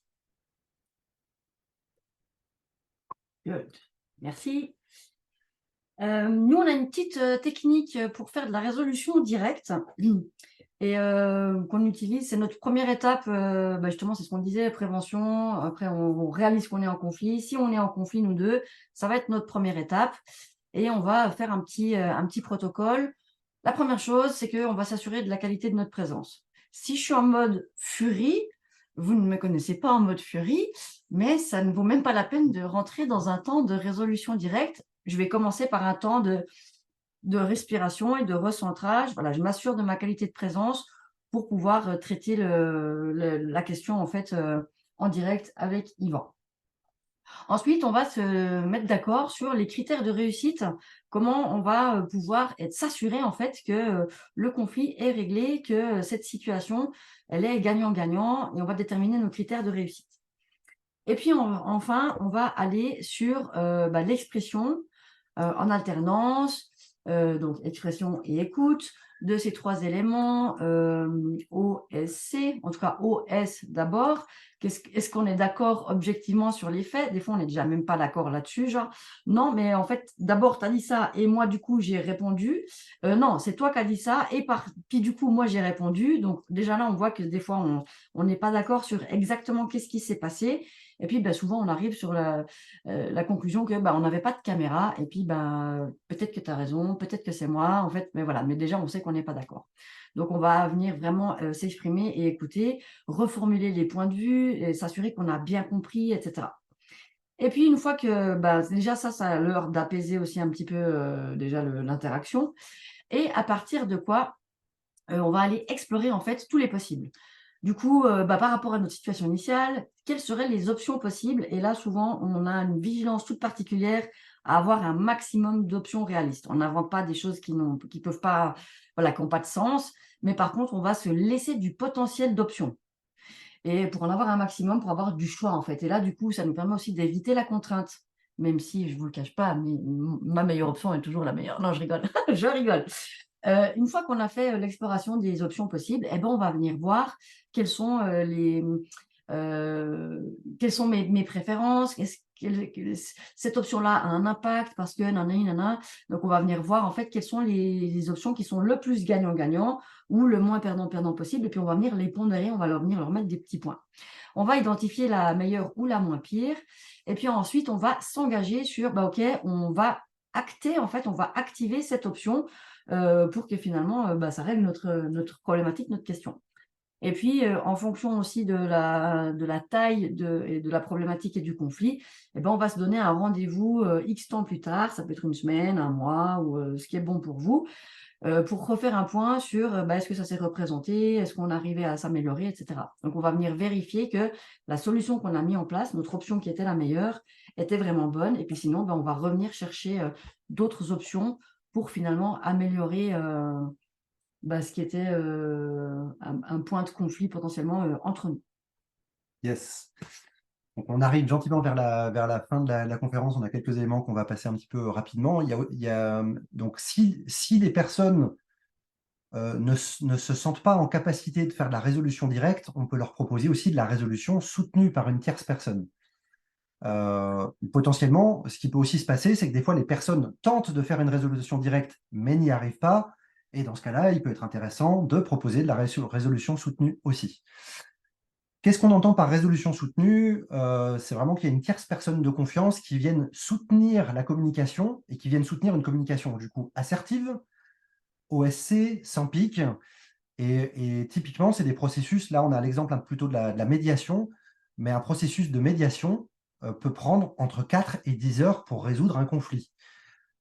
Good. Merci. Nous, on a une petite technique pour faire de la résolution directe et qu'on utilise. C'est notre première étape, justement, c'est ce qu'on disait, prévention. Après, on réalise qu'on est en conflit. Si on est en conflit, nous deux, ça va être notre première étape. Et on va faire un petit protocole. La première chose, c'est qu'on va s'assurer de la qualité de notre présence. Si je suis en mode furie, vous ne me connaissez pas en mode furie, mais ça ne vaut même pas la peine de rentrer dans un temps de résolution directe. Je vais commencer par un temps de respiration et de recentrage. Voilà, je m'assure de ma qualité de présence pour pouvoir traiter la question en fait en direct avec Yvan. Ensuite, on va se mettre d'accord sur les critères de réussite, comment on va pouvoir s'assurer en fait que le conflit est réglé, que cette situation, elle est gagnant-gagnant, et on va déterminer nos critères de réussite. Et puis enfin, on va aller sur l'expression en alternance, donc expression et écoute, de ces trois éléments, OSC, en tout cas OS d'abord. Est-ce qu'on est d'accord objectivement sur les faits? Des fois, on n'est déjà même pas d'accord là-dessus, genre, non, mais en fait, d'abord, tu as dit ça, et moi, du coup, j'ai répondu. Non, c'est toi qui as dit ça, puis du coup, moi, j'ai répondu. Donc, déjà là, on voit que des fois, on n'est pas d'accord sur exactement qu'est-ce qui s'est passé. Et puis, souvent, on arrive sur la conclusion que on n'avait pas de caméra, et puis peut-être que tu as raison, peut-être que c'est moi, en fait, mais voilà, mais déjà, on sait qu'on n'est pas d'accord. Donc, on va venir vraiment s'exprimer et écouter, reformuler les points de vue, et s'assurer qu'on a bien compris, etc. Et puis, une fois que déjà, ça a l'heure d'apaiser aussi un petit peu déjà l'interaction. Et à partir de quoi on va aller explorer en fait tous les possibles. Du coup, par rapport à notre situation initiale, quelles seraient les options possibles? Et là, souvent, on a une vigilance toute particulière à avoir un maximum d'options réalistes. On n'invente pas des choses qui peuvent pas, voilà, qui n'ont pas de sens, mais par contre, on va se laisser du potentiel d'options. Et pour en avoir un maximum, pour avoir du choix, en fait. Et là, du coup, ça nous permet aussi d'éviter la contrainte. Même si, je ne vous le cache pas, ma meilleure option est toujours la meilleure. Non, je rigole. Je rigole. Une fois qu'on a fait l'exploration des options possibles, on va venir voir quelles sont quelles sont mes préférences. Cette option-là a un impact parce que nanana. Donc, on va venir voir en fait quelles sont les options qui sont le plus gagnant-gagnant ou le moins perdant-perdant possible. Et puis, on va venir les pondérer, on va venir leur mettre des petits points. On va identifier la meilleure ou la moins pire. Et puis ensuite, on va s'engager sur, OK, on va acter, en fait, on va activer cette option pour que finalement, ça règle notre problématique, notre question. Et puis, en fonction aussi de la taille et de la problématique et du conflit, on va se donner un rendez-vous X temps plus tard. Ça peut être une semaine, un mois, ou ce qui est bon pour vous, pour refaire un point sur est-ce que ça s'est représenté, est-ce qu'on arrivait à s'améliorer, etc. Donc, on va venir vérifier que la solution qu'on a mis en place, notre option qui était la meilleure, était vraiment bonne. Et puis sinon, on va revenir chercher d'autres options pour finalement améliorer ce qui était un point de conflit potentiellement entre nous. Yes. Donc, on arrive gentiment vers la fin de la conférence. On a quelques éléments qu'on va passer un petit peu rapidement. Donc, si les personnes ne se sentent pas en capacité de faire de la résolution directe, on peut leur proposer aussi de la résolution soutenue par une tierce personne. Potentiellement, ce qui peut aussi se passer, c'est que des fois, les personnes tentent de faire une résolution directe, mais n'y arrivent pas. Et dans ce cas-là, il peut être intéressant de proposer de la résolution soutenue aussi. Qu'est-ce qu'on entend par résolution soutenue? C'est vraiment qu'il y a une tierce personne de confiance qui vienne soutenir la communication et qui vienne soutenir une communication du coup assertive, OSC, sans pic. Et typiquement, c'est des processus, là on a l'exemple plutôt de la médiation, mais un processus de médiation peut prendre entre 4 et 10 heures pour résoudre un conflit.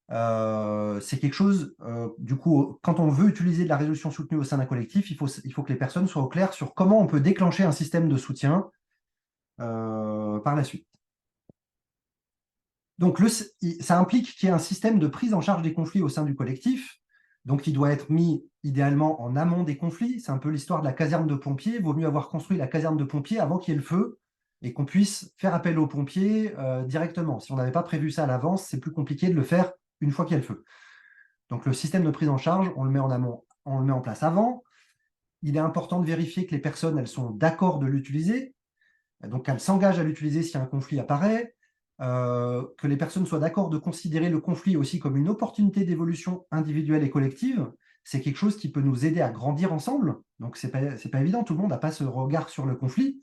C'est quelque chose, du coup, quand on veut utiliser de la résolution soutenue au sein d'un collectif, il faut que les personnes soient au clair sur comment on peut déclencher un système de soutien par la suite. Donc, ça implique qu'il y ait un système de prise en charge des conflits au sein du collectif. Donc, il doit être mis idéalement en amont des conflits. C'est un peu l'histoire de la caserne de pompiers. Il vaut mieux avoir construit la caserne de pompiers avant qu'il y ait le feu et qu'on puisse faire appel aux pompiers directement. Si on n'avait pas prévu ça à l'avance, c'est plus compliqué de le faire une fois qu'il y a le feu. Donc, le système de prise en charge, on le met en amont, on le met en place avant. il est important de vérifier que les personnes, elles sont d'accord de l'utiliser, donc qu'elles s'engagent à l'utiliser si un conflit apparaît, que les personnes soient d'accord de considérer le conflit aussi comme une opportunité d'évolution individuelle et collective. C'est quelque chose qui peut nous aider à grandir ensemble. Donc, c'est pas évident, tout le monde n'a pas ce regard sur le conflit.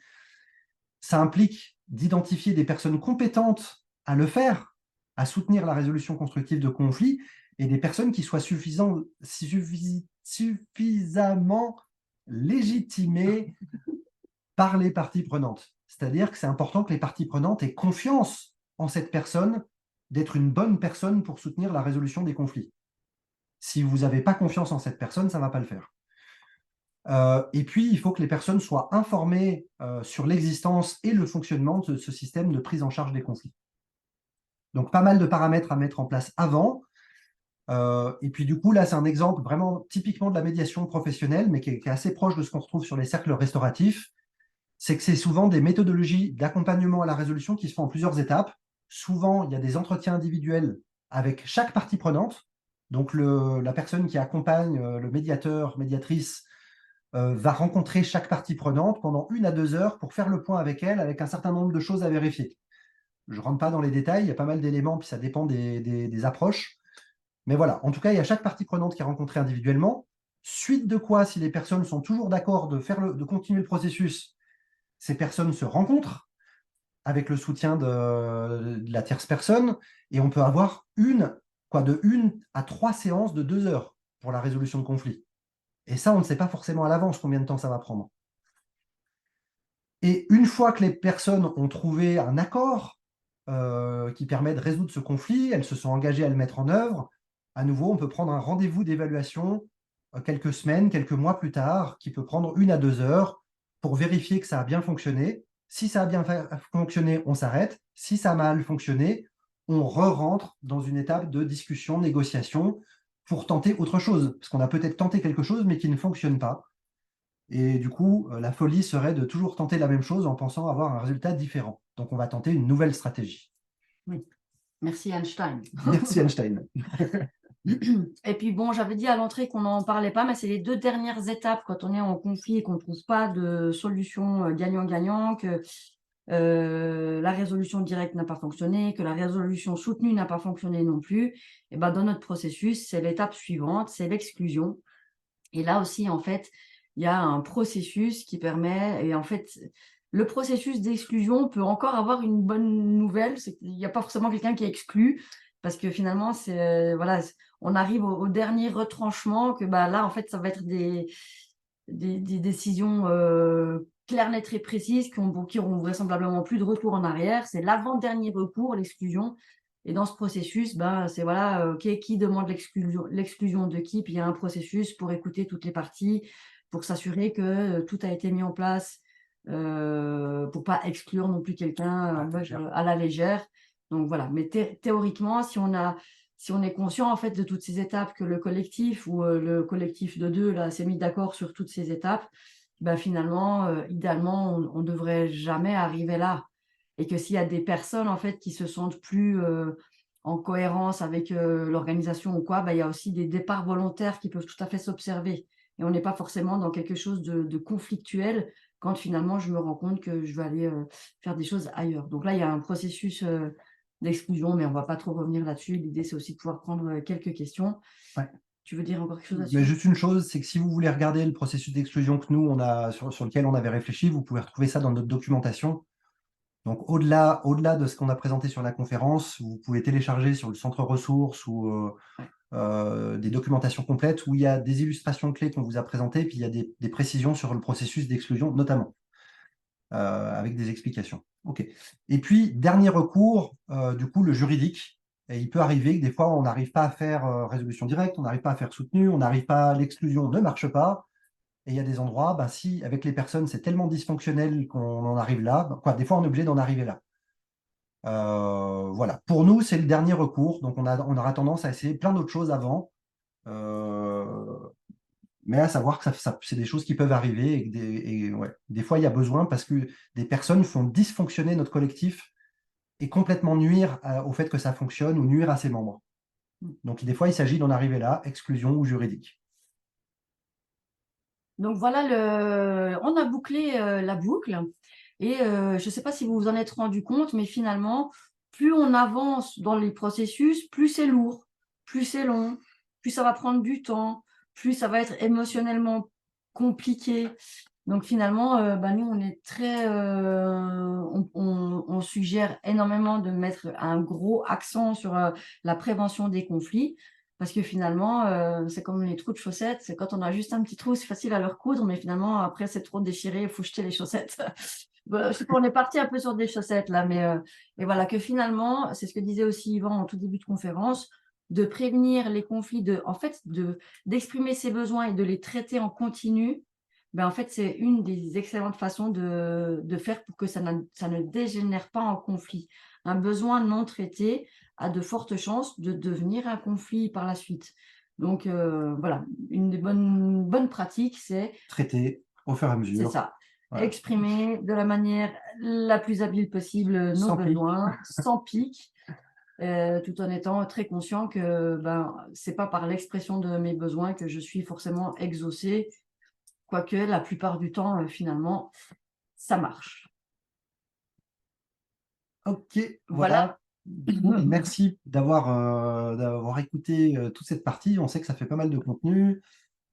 Ça implique d'identifier des personnes compétentes à le faire, à soutenir la résolution constructive de conflits, et des personnes qui soient suffisamment légitimées par les parties prenantes. C'est-à-dire que c'est important que les parties prenantes aient confiance en cette personne, d'être une bonne personne pour soutenir la résolution des conflits. Si vous n'avez pas confiance en cette personne, ça ne va pas le faire. Et puis, il faut que les personnes soient informées sur l'existence et le fonctionnement de ce système de prise en charge des conflits. Donc, pas mal de paramètres à mettre en place avant. Et puis, du coup, là, c'est un exemple vraiment typiquement de la médiation professionnelle, mais qui est assez proche de ce qu'on retrouve sur les cercles restauratifs. C'est que c'est souvent des méthodologies d'accompagnement à la résolution qui se font en plusieurs étapes. Souvent, il y a des entretiens individuels avec chaque partie prenante. Donc, la personne qui accompagne le médiateur, médiatrice, va rencontrer chaque partie prenante pendant 1 à 2 heures pour faire le point avec elle, avec un certain nombre de choses à vérifier. Je ne rentre pas dans les détails, il y a pas mal d'éléments, puis ça dépend des approches. Mais voilà, en tout cas, il y a chaque partie prenante qui est rencontrée individuellement. Suite de quoi, si les personnes sont toujours d'accord de continuer le processus, ces personnes se rencontrent avec le soutien de la tierce personne, et on peut avoir de 1 à 3 séances de 2 heures pour la résolution de conflits. Et ça, on ne sait pas forcément à l'avance combien de temps ça va prendre. Et une fois que les personnes ont trouvé un accord qui permet de résoudre ce conflit, elles se sont engagées à le mettre en œuvre, à nouveau, on peut prendre un rendez-vous d'évaluation quelques semaines, quelques mois plus tard, qui peut prendre 1 à 2 heures pour vérifier que ça a bien fonctionné. Si ça a bien fonctionné, on s'arrête. Si ça a mal fonctionné, on re-rentre dans une étape de discussion, négociation, pour tenter autre chose. Parce qu'on a peut-être tenté quelque chose, mais qui ne fonctionne pas. Et du coup, la folie serait de toujours tenter la même chose en pensant avoir un résultat différent. Donc, on va tenter une nouvelle stratégie. Oui. Merci Einstein. Merci Einstein. Et puis bon, j'avais dit à l'entrée qu'on n'en parlait pas, mais c'est les 2 dernières étapes quand on est en conflit et qu'on ne trouve pas de solution gagnant-gagnant, que la résolution directe n'a pas fonctionné, que la résolution soutenue n'a pas fonctionné non plus. Et ben, dans notre processus, c'est l'étape suivante, c'est l'exclusion. Et là aussi, en fait, il y a un processus qui permet, et en fait, le processus d'exclusion peut encore avoir une bonne nouvelle, c'est qu'il n'y a pas forcément quelqu'un qui est exclu, parce que finalement, voilà, on arrive au dernier retranchement, que bah, là, en fait, ça va être des décisions claires, nettes et précises qui auront vraisemblablement plus de retour en arrière. C'est l'avant-dernier recours, l'exclusion. Et dans ce processus, c'est voilà, qui demande l'exclusion de qui, puis il y a un processus pour écouter toutes les parties, pour s'assurer que tout a été mis en place, pour pas exclure non plus quelqu'un à la légère. Donc voilà, mais théoriquement, si on est conscient en fait de toutes ces étapes, que le collectif ou le collectif de 2 là s'est mis d'accord sur toutes ces étapes, finalement, idéalement, on ne devrait jamais arriver là. Et que s'il y a des personnes en fait qui se sentent plus en cohérence avec l'organisation ou quoi, il y a aussi des départs volontaires qui peuvent tout à fait s'observer. Et on n'est pas forcément dans quelque chose de conflictuel quand finalement je me rends compte que je vais aller faire des choses ailleurs. Donc là, il y a un processus d'exclusion, mais on ne va pas trop revenir là-dessus. L'idée, c'est aussi de pouvoir prendre quelques questions. Ouais. Tu veux dire encore quelque chose là-dessus? Mais juste une chose, c'est que si vous voulez regarder le processus d'exclusion que nous, sur lequel on avait réfléchi, vous pouvez retrouver ça dans notre documentation. Donc, au-delà de ce qu'on a présenté sur la conférence, vous pouvez télécharger sur le centre ressources ou des documentations complètes où il y a des illustrations clés qu'on vous a présentées, puis il y a des précisions sur le processus d'exclusion, notamment, avec des explications. OK. Et puis, dernier recours, du coup, le juridique. Et il peut arriver que des fois, on n'arrive pas à faire résolution directe, on n'arrive pas à faire soutenue, on n'arrive pas, l'exclusion ne marche pas. Et il y a des endroits, si avec les personnes, c'est tellement dysfonctionnel qu'on en arrive là, des fois, on est obligé d'en arriver là. Voilà. Pour nous, c'est le dernier recours. Donc, on aura tendance à essayer plein d'autres choses avant. Mais à savoir que c'est des choses qui peuvent arriver et des fois, il y a besoin parce que des personnes font dysfonctionner notre collectif et complètement nuire au fait que ça fonctionne ou nuire à ses membres. Donc, des fois, il s'agit d'en arriver là, exclusion ou juridique. Donc voilà, on a bouclé la boucle. Et je ne sais pas si vous vous en êtes rendu compte, mais finalement, plus on avance dans les processus, plus c'est lourd, plus c'est long, plus ça va prendre du temps, plus ça va être émotionnellement compliqué. Donc finalement, nous, on est on suggère énormément de mettre un gros accent sur la prévention des conflits. Parce que finalement, c'est comme les trous de chaussettes, c'est quand on a juste un petit trou, c'est facile à le recoudre, mais finalement, après, c'est trop déchiré, il faut jeter les chaussettes. Je sais pas, on est parti un peu sur des chaussettes là, mais et voilà, que finalement, c'est ce que disait aussi Yvan en tout début de conférence, de prévenir les conflits, d'exprimer ses besoins et de les traiter en continu. En fait, c'est une des excellentes façons de faire pour que ça ne dégénère pas en conflit. Un besoin non traité a de fortes chances de devenir un conflit par la suite. Donc voilà, une des bonnes pratiques, c'est Traiter au fur et à mesure. ça. Voilà. Exprimer de la manière la plus habile possible nos Sans pic. besoins, sans pic, tout en étant très conscient que c'est pas par l'expression de mes besoins que je suis forcément exaucée, quoique la plupart du temps, finalement, ça marche. Ok, Voilà. voilà. Merci d'avoir écouté toute cette partie. On sait que ça fait pas mal de contenu.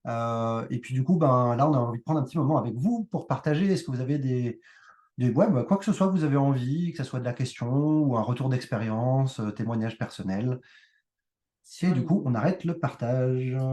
Et puis du coup, là, on a envie de prendre un petit moment avec vous pour partager. Est-ce que vous avez quoi que ce soit que vous avez envie, que ce soit de la question ou un retour d'expérience, témoignage personnel. Et du coup, on arrête le partage.